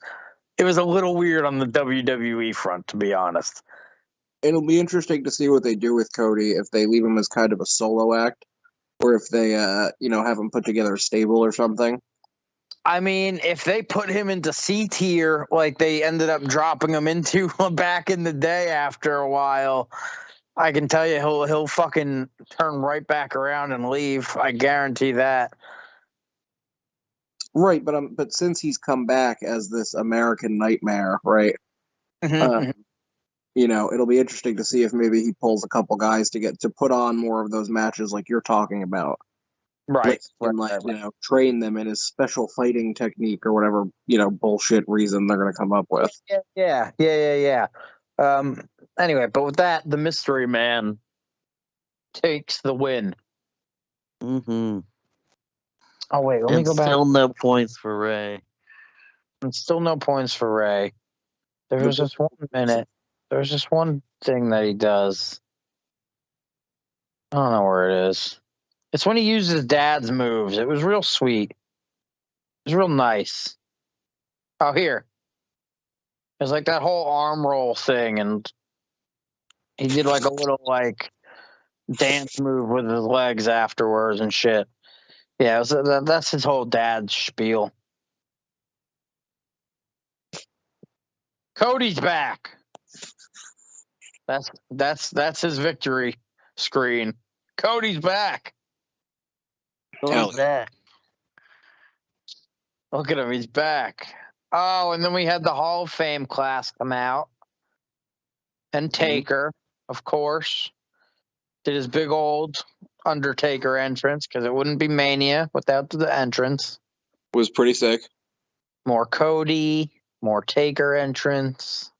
Speaker 2: a little weird on the WWE front, to be honest.
Speaker 3: It'll be interesting to see what they do with Cody, if they leave him as kind of a solo act, or if they, have him put together a stable or something.
Speaker 2: I mean, if they put him into C tier, like they ended up dropping him into back in the day after a while, I can tell you he'll fucking turn right back around and leave. I guarantee that.
Speaker 3: Right, but since he's come back as this American Nightmare, right? It'll be interesting to see if maybe he pulls a couple guys to put on more of those matches like you're talking about.
Speaker 2: Right.
Speaker 3: Train them in his special fighting technique or whatever, bullshit reason they're going to come up with.
Speaker 2: Yeah. Anyway, but with that, the mystery man takes the win.
Speaker 1: Mm-hmm.
Speaker 2: Oh, wait, let me go back.
Speaker 1: Still no points for Ray.
Speaker 2: And still no points for Ray. There was just 1 minute. There's just one thing that he does. I don't know where it is. It's when he used his dad's moves. It was real sweet. It was real nice. Oh, here. It's like that whole arm roll thing, and he did like a little like dance move with his legs afterwards and shit. Yeah, that's his whole dad spiel. Cody's back. That's his victory screen. Cody's back.
Speaker 1: Cody's back.
Speaker 2: Look at him, he's back. Oh, and then we had the Hall of Fame class come out. And Taker, of course, did his big old Undertaker entrance, because it wouldn't be Mania without the entrance.
Speaker 3: Was pretty sick.
Speaker 2: More Cody, more Taker entrance.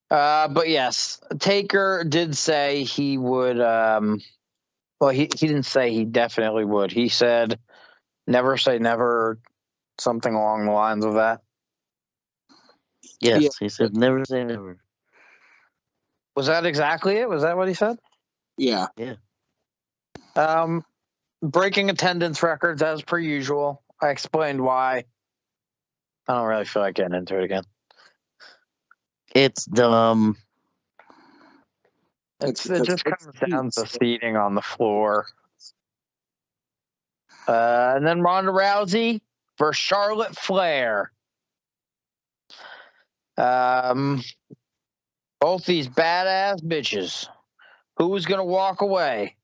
Speaker 2: But yes, Taker did say he would. Well, he didn't say he definitely would. He said, "Never say never," something along the lines of that.
Speaker 1: Yes, he said, "Never say never."
Speaker 2: Was that exactly it? Was that what he said?
Speaker 3: Yeah.
Speaker 2: Breaking attendance records as per usual. I explained why. I don't really feel like getting into it again.
Speaker 1: It's dumb.
Speaker 2: It just comes down to seating on the floor. And then Ronda Rousey versus Charlotte Flair. Both these badass bitches. Who's going to walk away?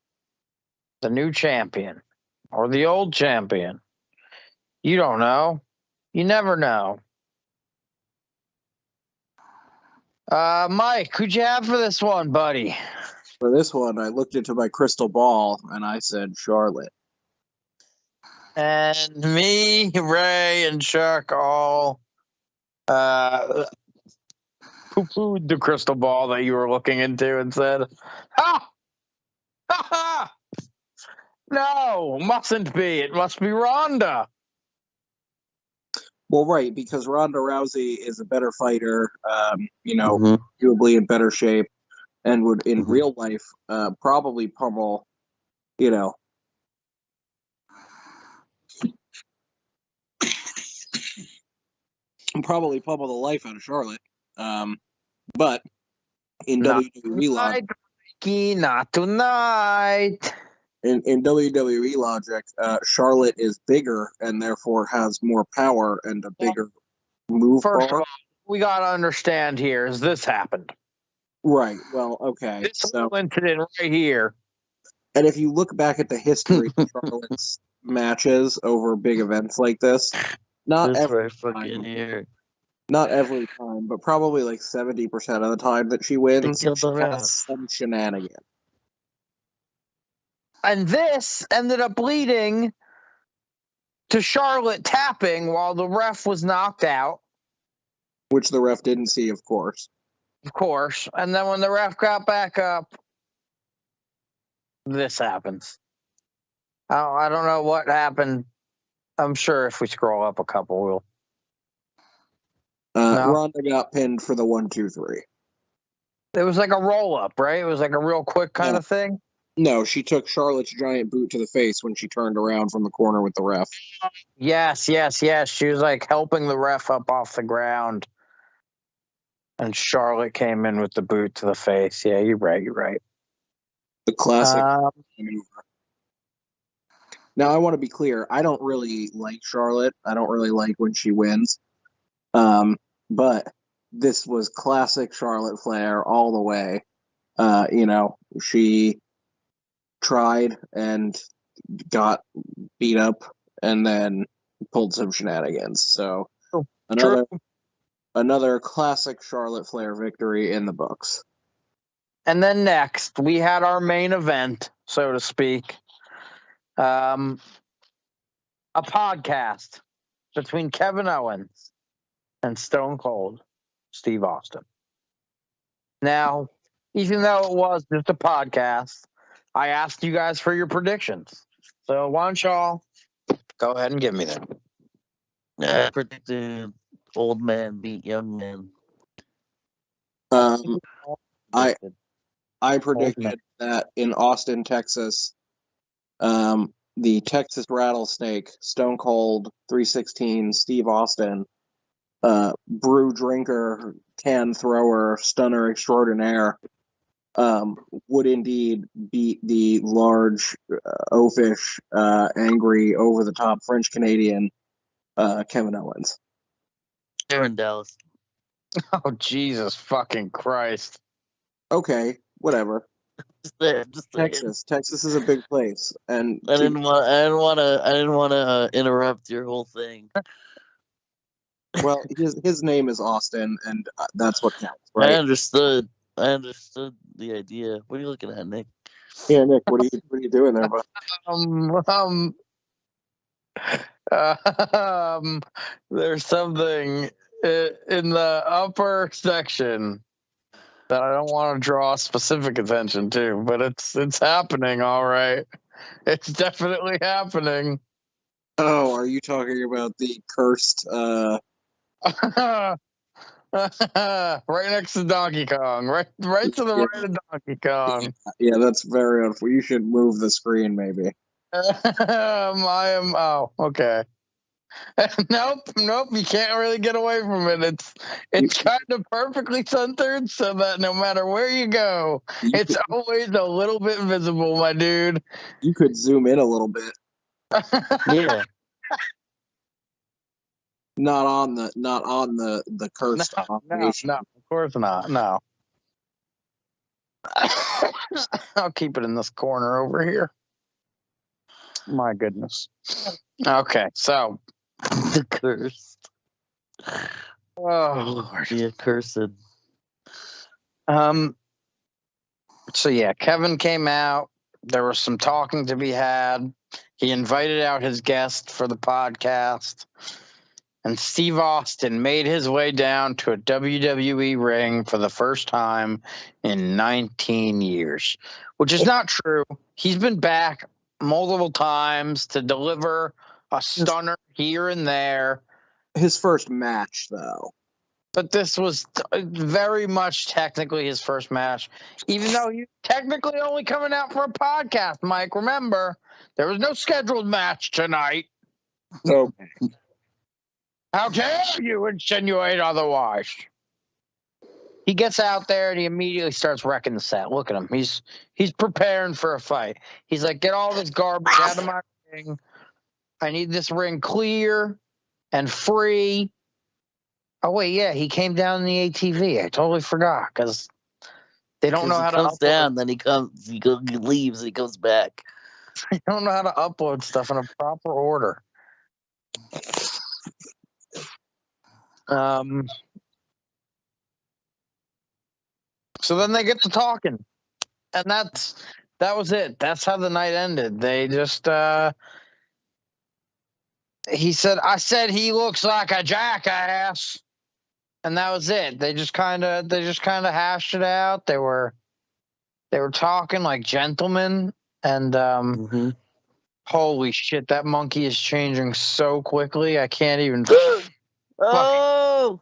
Speaker 2: The new champion or the old champion? You don't know. You never know. Mike, who'd you have for this one, buddy?
Speaker 3: For this one, I looked into my crystal ball and I said Charlotte.
Speaker 2: And me, Ray, and Chuck all poo-pooed the crystal ball that you were looking into and said, "Ha! Ha ha! No, mustn't be. It must be Ronda."
Speaker 3: Well, right, because Ronda Rousey is a better fighter, arguably in better shape, and would, in real life, probably pummel, probably pummel the life out of Charlotte. But in WWE logic,
Speaker 2: not tonight.
Speaker 3: In WWE logic, Charlotte is bigger and therefore has more power and a bigger move.
Speaker 2: First of all, we got to understand here is this happened.
Speaker 3: Right. Well, okay.
Speaker 2: This whole incident right here.
Speaker 3: And if you look back at the history of Charlotte's matches over big events like this, Not
Speaker 1: That's
Speaker 3: every
Speaker 1: right fucking
Speaker 3: time.
Speaker 1: here.
Speaker 3: Not every time, but probably like 70% of the time that she wins,
Speaker 1: They killed the
Speaker 3: she
Speaker 1: ref.
Speaker 3: has some shenanigan.
Speaker 2: And this ended up leading to Charlotte tapping while the ref was knocked out,
Speaker 3: Which the ref didn't see, of course.
Speaker 2: of course. And then when the ref got back up, this happens. I don't know what happened. I'm sure if we scroll up a couple, we'll. No.
Speaker 3: Ronda got pinned for the 1, 2, 3.
Speaker 2: It was like a roll up, right? It was like a real quick kind of thing.
Speaker 3: No, she took Charlotte's giant boot to the face when she turned around from the corner with the ref.
Speaker 2: Yes. She was like helping the ref up off the ground. And Charlotte came in with the boot to the face. Yeah, you're right.
Speaker 3: The classic. Now, I want to be clear. I don't really like Charlotte. I don't really like when she wins. But this was classic Charlotte Flair all the way. She tried and got beat up and then pulled some shenanigans. So another classic Charlotte Flair victory in the books.
Speaker 2: And then next, we had our main event, so to speak. A podcast between Kevin Owens and Stone Cold Steve Austin. Now, even though it was just a podcast, I asked you guys for your predictions. So why don't y'all go ahead and give me them?
Speaker 1: I predicted old man beat young man.
Speaker 3: I predicted that in Austin, Texas, the Texas Rattlesnake, Stone Cold 316, Steve Austin, brew drinker, can thrower, stunner extraordinaire, would indeed beat the large, oafish, angry, over-the-top French Canadian Kevin Owens.
Speaker 1: They're in Dallas.
Speaker 2: Oh, Jesus fucking Christ.
Speaker 3: Okay, whatever.
Speaker 1: Just
Speaker 3: Texas is a big place, and
Speaker 1: I didn't want to interrupt your whole thing.
Speaker 3: Well, his name is Austin, and that's what counts, right?
Speaker 1: I understood the idea. What are you looking at, Nick?
Speaker 3: Yeah, Nick, what are you doing there, bud?
Speaker 2: There's something in the upper section that I don't want to draw specific attention to, but it's happening, all right. It's definitely happening.
Speaker 3: Oh, are you talking about the cursed?
Speaker 2: Right next to Donkey Kong, right to the right of Donkey Kong.
Speaker 3: Yeah, that's very unfair. You should move the screen, maybe.
Speaker 2: I am. Oh, okay. Nope. You can't really get away from it. It's kind of perfectly centered, so that no matter where you go, it's always a little bit visible, my dude.
Speaker 3: You could zoom in a little bit.
Speaker 1: Yeah.
Speaker 3: Not on the cursed operation.
Speaker 2: No, of course not. No. I'll keep it in this corner over here. My goodness. Okay, so
Speaker 1: The cursed.
Speaker 2: oh Lord.
Speaker 1: The accursed.
Speaker 2: So yeah, Kevin came out. There was some talking to be had. He invited out his guest for the podcast. And Steve Austin made his way down to a WWE ring for the first time in 19 years, which is not true. He's been back multiple times to deliver a stunner here and there.
Speaker 3: His first match, though.
Speaker 2: But this was very much technically his first match, even though he's technically only coming out for a podcast, Mike. Remember, there was no scheduled match tonight.
Speaker 3: Okay.
Speaker 2: How dare you insinuate otherwise? He gets out there and he immediately starts wrecking the set. Look at him. He's preparing for a fight. He's like, get all this garbage out of my ring. I need this ring clear and free. Oh, wait, yeah, he came down in the ATV. I totally forgot because they don't know how to
Speaker 1: comes down, then he leaves, and he comes back.
Speaker 2: They don't know how to upload stuff in a proper order. So then they get to talking, and that was it. That's how the night ended. They just I said he looks like a jackass, and that was it. They just kind of hashed it out. They were talking like gentlemen, and holy shit, that monkey is changing so quickly. I can't even.
Speaker 1: Oh,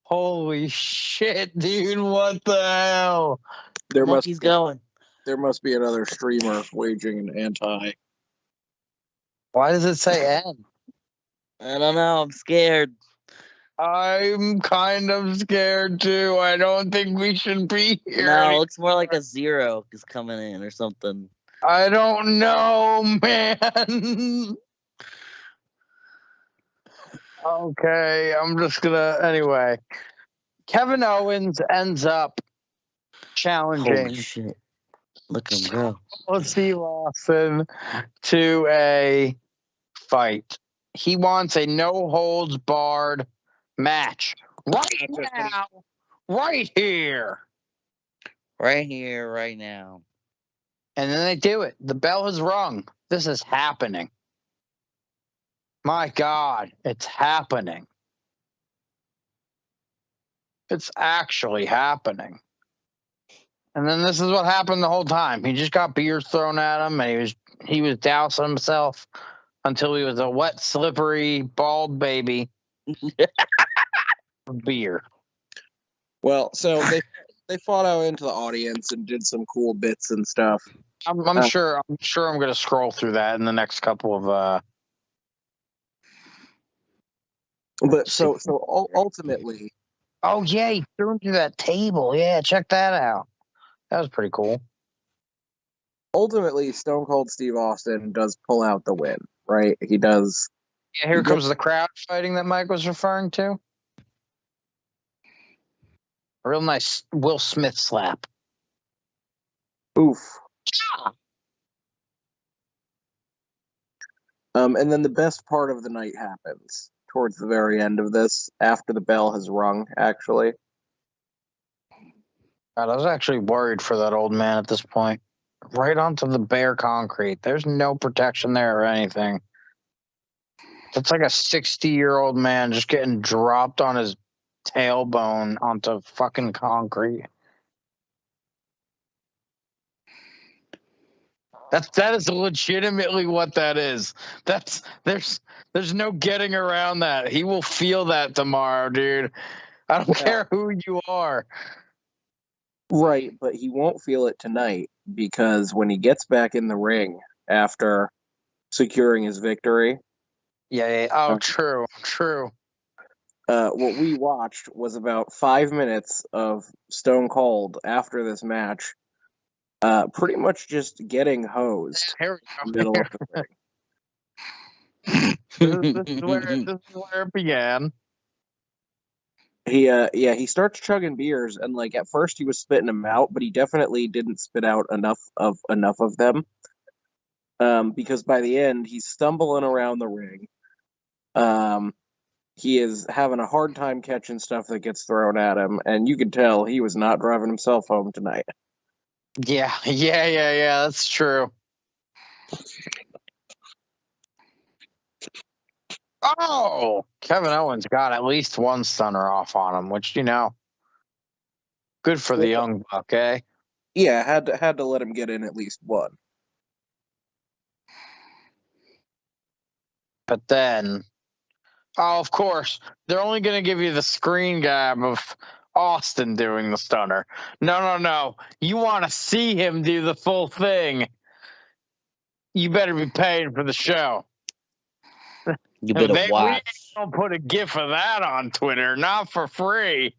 Speaker 2: Holy shit, dude! What the hell?
Speaker 1: monkey's going.
Speaker 3: There must be another streamer waging an anti.
Speaker 2: Why does it say N?
Speaker 1: I don't know. I'm scared.
Speaker 2: I'm kind of scared too. I don't think we should be here.
Speaker 1: No, it looks more like a 0 is coming in or something.
Speaker 2: I don't know, man. Okay, I'm just gonna. Anyway, Kevin Owens ends up challenging
Speaker 1: Holy shit! Look at him go.
Speaker 2: Steve Austin to a fight. He wants a no holds barred match right now, right here.
Speaker 1: Right here, right now.
Speaker 2: And then they do it. The bell has rung. This is happening. My God, it's happening. It's actually happening. And then this is what happened the whole time. He just got beers thrown at him, and he was dousing himself until he was a wet, slippery, bald baby of beer.
Speaker 3: Well, so they fought out into the audience and did some cool bits and stuff.
Speaker 2: I'm sure I'm going to scroll through that in the next couple of.
Speaker 3: But so ultimately.
Speaker 2: Oh yeah, he threw him through that table. Yeah, check that out. That was pretty cool.
Speaker 3: Ultimately, Stone Cold Steve Austin does pull out the win, right? He does.
Speaker 2: Yeah, here comes the crowd fighting that Mike was referring to. A real nice Will Smith slap.
Speaker 3: Oof. And then the best part of the night happens towards the very end of this, after the bell has rung, actually.
Speaker 2: God, I was actually worried for that old man at this point. Right onto the bare concrete. There's no protection there or anything. It's like a 60-year-old man just getting dropped on his tailbone onto fucking concrete. That is legitimately what that is. There's no getting around that. He will feel that tomorrow, dude. I don't care who you are.
Speaker 3: Right, but he won't feel it tonight, because when he gets back in the ring after securing his victory.
Speaker 2: Yeah. Oh, true.
Speaker 3: What we watched was about 5 minutes of Stone Cold after this match, pretty much just getting hosed in the middle of the ring.
Speaker 2: This is where it began.
Speaker 3: He starts chugging beers, and like at first he was spitting them out, but he definitely didn't spit out enough of them. Because by the end he's stumbling around the ring. He is having a hard time catching stuff that gets thrown at him, and you could tell he was not driving himself home tonight.
Speaker 2: Yeah, that's true. Oh, Kevin Owens got at least one stunner off on him, which, good for the young buck, eh?
Speaker 3: Yeah, had to let him get in at least one.
Speaker 2: But then, of course, they're only going to give you the screen grab of Austin doing the stunner. No. You want to see him do the full thing. You better be paying for the show.
Speaker 1: You better watch.
Speaker 2: We don't put a gif of that on Twitter, not for free.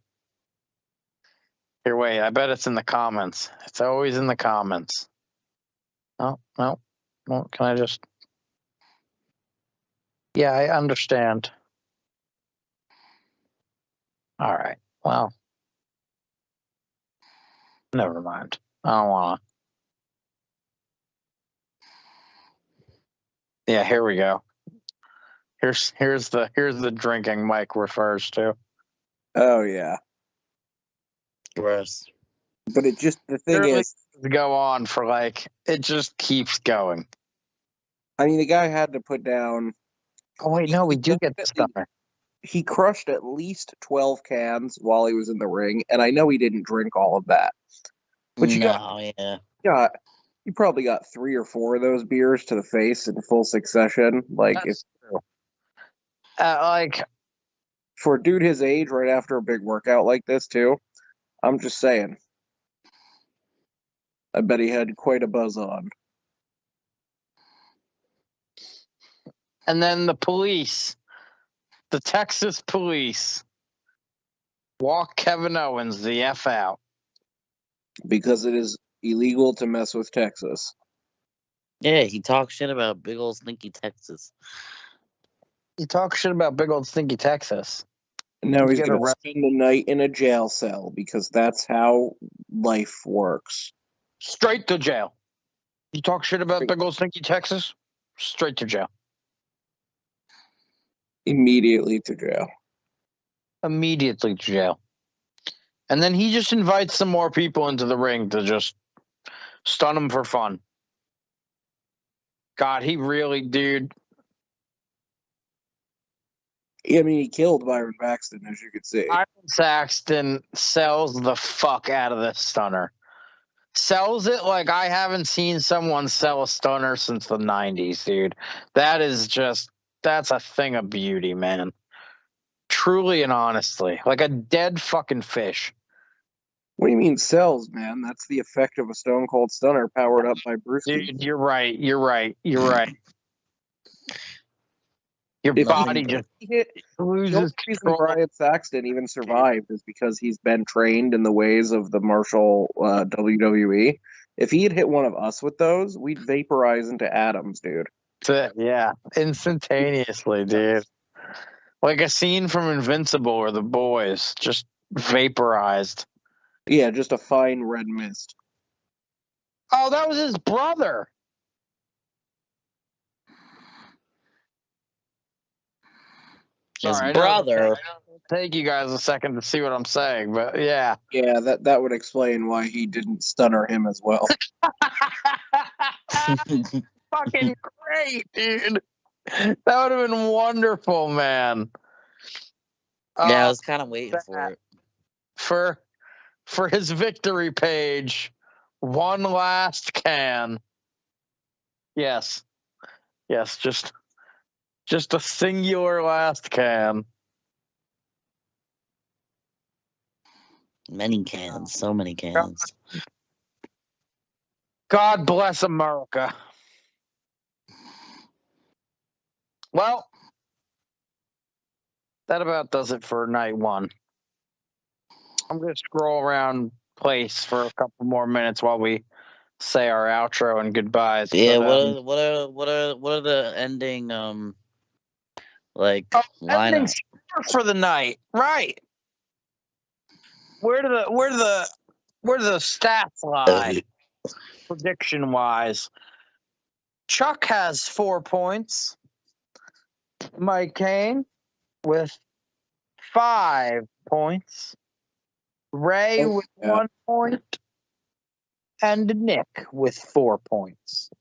Speaker 2: Here, wait, I bet it's in the comments. It's always in the comments. Oh, no. Well, can I just... Yeah, I understand. All right. Well, never mind. I don't want to. Yeah, here we go. Here's the drinking Mike refers to.
Speaker 3: Oh yeah,
Speaker 1: Gross.
Speaker 3: but the thing
Speaker 2: Literally
Speaker 3: is,
Speaker 2: go on for it just keeps going.
Speaker 3: I mean, the guy had to put down.
Speaker 2: Oh wait, no, we do get the
Speaker 3: definitely-
Speaker 2: stunner.
Speaker 3: He crushed at least 12 cans while he was in the ring, and I know he didn't drink all of that. But you you probably got 3 or 4 of those beers to the face in full succession.
Speaker 2: That's true.
Speaker 3: For a dude his age, right after a big workout like this, too. I'm just saying. I bet he had quite a buzz on.
Speaker 2: And then the police, the Texas police, walk Kevin Owens the F out.
Speaker 3: Because it is illegal to mess with Texas.
Speaker 1: Yeah, he talks shit about big old stinky Texas.
Speaker 2: You talk shit about big old stinky Texas.
Speaker 3: And now he's
Speaker 2: Get
Speaker 3: going to
Speaker 2: arrested.
Speaker 3: spend the night in a jail cell because that's how life works.
Speaker 2: Straight to jail. You talk shit about big old stinky Texas? Straight to jail.
Speaker 3: Immediately to jail.
Speaker 2: Immediately to jail. And then he just invites some more people into the ring to just stun him for fun. God, he really, dude.
Speaker 3: I mean, he killed Byron Paxton, as you can see.
Speaker 2: Byron Saxton sells the fuck out of this stunner. Sells it like I haven't seen someone sell a stunner since the 90s, dude. That's a thing of beauty, man. Truly and honestly. Like a dead fucking fish.
Speaker 3: What do you mean sells, man? That's the effect of a Stone Cold Stunner powered up by Brewski.
Speaker 2: Dude, you're right. Your body just loses
Speaker 3: The only reason
Speaker 2: control.
Speaker 3: Brian Saxton even survived is because he's been trained in the ways of the martial WWE. If he had hit one of us with those, we'd vaporize into atoms, dude.
Speaker 2: Yeah, instantaneously, dude. Like a scene from Invincible or The Boys, just vaporized.
Speaker 3: Yeah, just a fine red mist.
Speaker 2: Oh, that was his brother.
Speaker 1: His
Speaker 2: Sorry,
Speaker 1: brother.
Speaker 2: Take you guys a second to see what I'm saying, but yeah.
Speaker 3: Yeah, that would explain why he didn't stunner him as well.
Speaker 2: Fucking great, dude. That would have been wonderful, man.
Speaker 1: Yeah, I was kind of waiting for it.
Speaker 2: For his victory page, one last can. Yes, just a singular last can.
Speaker 1: Many cans, so many cans.
Speaker 2: God bless America. Well, that about does it for night one. I'm going to scroll around place for a couple more minutes while we say our outro and goodbyes.
Speaker 1: Yeah, what are the ending lineup
Speaker 2: for the night? Right. Where do the stats lie? Prediction wise, Chuck has 4 points. Mike Kane with 5 points. Ray with 1 point. And Nick with 4 points.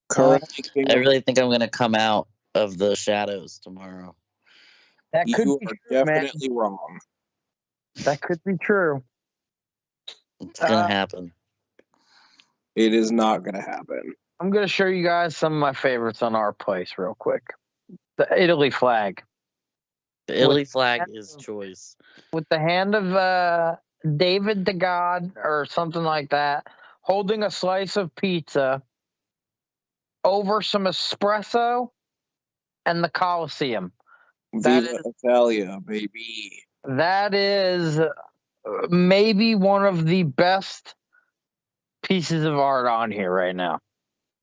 Speaker 3: Currently,
Speaker 1: I really think I'm gonna come out of the shadows tomorrow.
Speaker 2: That could
Speaker 3: you
Speaker 2: be
Speaker 3: are
Speaker 2: true,
Speaker 3: definitely
Speaker 2: man.
Speaker 3: wrong.
Speaker 2: That could be true.
Speaker 1: It's gonna happen.
Speaker 3: It is not going to happen.
Speaker 2: I'm going to show you guys some of my favorites on our place real quick. The Italy flag.
Speaker 1: The Italy flag is choice.
Speaker 2: With the hand of David the God or something like that, holding a slice of pizza over some espresso and the Colosseum.
Speaker 3: Viva Italia, baby.
Speaker 2: That is maybe one of the best pieces of art on here right now.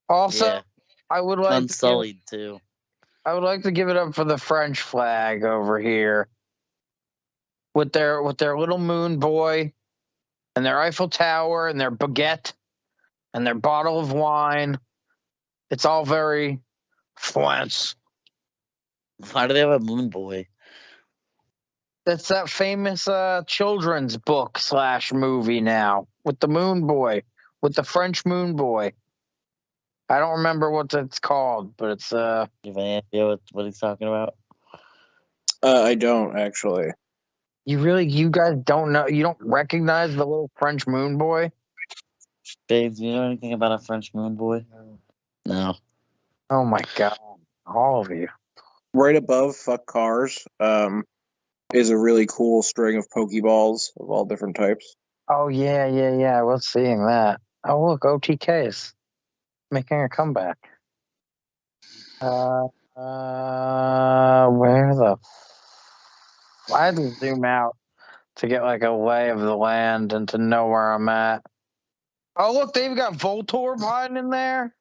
Speaker 2: Also,
Speaker 1: Yeah.
Speaker 2: I would like
Speaker 1: Unsullied too.
Speaker 2: I would like to give it up for the French flag over here, with their little moon boy, and their Eiffel Tower, and their baguette, and their bottle of wine. It's all very Flint's.
Speaker 1: Why do they have a moon boy?
Speaker 2: That's that famous children's book / movie now with the moon boy, with the French moon boy. I don't remember what it's called, but it's
Speaker 1: Do you have any idea what he's talking about?
Speaker 3: I don't actually.
Speaker 2: you guys don't know, you don't recognize the little French moon boy?
Speaker 1: Babes, do you know anything about a French moon boy? No.
Speaker 2: Oh my god, all of you.
Speaker 3: Right above "fuck cars" is a really cool string of Pokeballs of all different types.
Speaker 2: Oh yeah. I was seeing that. Oh look, OTK's making a comeback. Where the? I had to zoom out to get like a lay of the land and to know where I'm at. Oh look, they've got Voltorb hiding in there.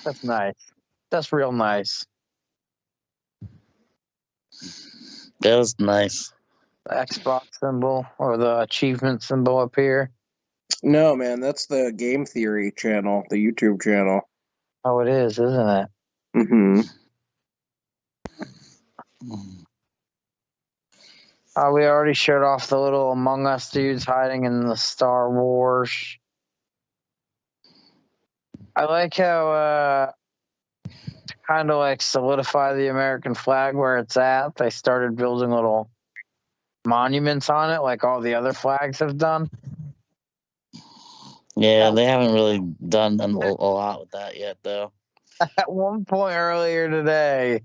Speaker 2: That's nice. That's real nice.
Speaker 1: That was nice.
Speaker 2: The Xbox symbol or the achievement symbol up here.
Speaker 3: No, man, that's the Game Theory channel, the YouTube channel.
Speaker 2: Oh, it is, isn't it?
Speaker 3: Mm-hmm.
Speaker 2: We already showed off the little Among Us dudes hiding in the Star Wars. I like how to kind of like solidify the American flag where it's at, they started building little monuments on it like all the other flags have done.
Speaker 1: Yeah, they haven't really done a lot with that yet, though.
Speaker 2: At one point earlier today,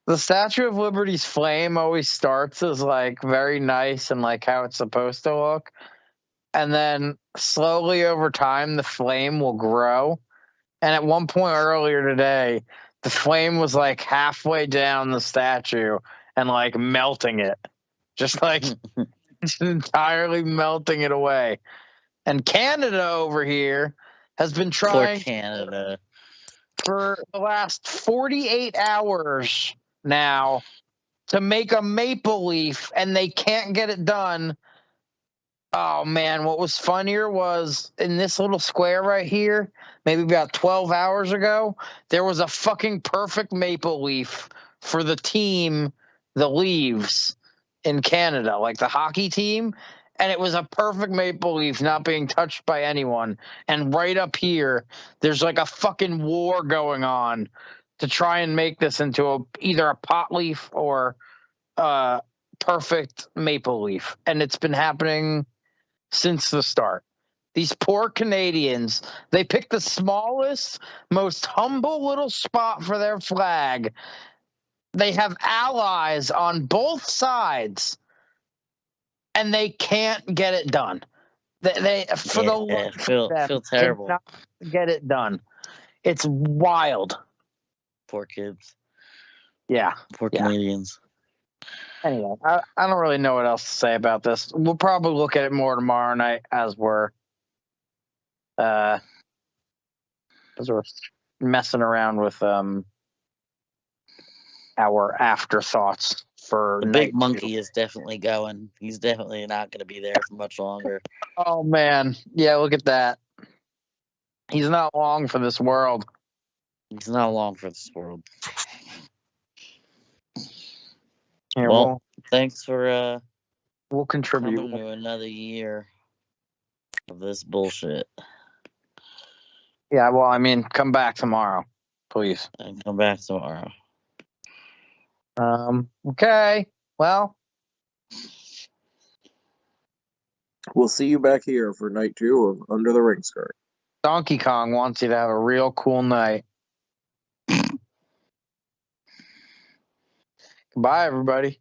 Speaker 2: the Statue of Liberty's flame always starts as like very nice and like how it's supposed to look. And then slowly over time, the flame will grow. And at one point earlier today, the flame was like halfway down the statue and like melting it. Just like just entirely melting it away. And Canada over here has been
Speaker 1: Poor
Speaker 2: trying
Speaker 1: Canada.
Speaker 2: for the last 48 hours now to make a maple leaf, and they can't get it done. Oh man, what was funnier was in this little square right here, maybe about 12 hours ago, there was a fucking perfect maple leaf for the team, the Leaves in Canada, like the hockey team. And it was a perfect maple leaf not being touched by anyone. And right up here, there's like a fucking war going on to try and make this into either a pot leaf or perfect maple leaf. And it's been happening since the start. These poor Canadians, they picked the smallest, most humble little spot for their flag. They have allies on both sides, and they can't get it done. They for the love of them,
Speaker 1: feel terrible.
Speaker 2: cannot get it done. It's wild.
Speaker 1: Poor kids.
Speaker 2: Yeah.
Speaker 1: Poor Canadians.
Speaker 2: Anyway, I don't really know what else to say about this. We'll probably look at it more tomorrow night as we're messing around with our afterthoughts for
Speaker 1: The
Speaker 2: night
Speaker 1: big monkey
Speaker 2: 2.
Speaker 1: is definitely going. He's definitely not going to be there for much longer.
Speaker 2: Oh man, yeah, look at that. He's not long for this world.
Speaker 1: He's not long for this world.
Speaker 2: Here,
Speaker 1: well, thanks for
Speaker 2: we'll contribute
Speaker 1: coming to another year of this bullshit.
Speaker 2: Yeah, well, I mean, come back tomorrow, please.
Speaker 1: And come back tomorrow.
Speaker 2: Okay. Well,
Speaker 3: we'll see you back here for night 2 of Under the Ring Skirt.
Speaker 2: Donkey Kong wants you to have a real cool night. Goodbye, everybody.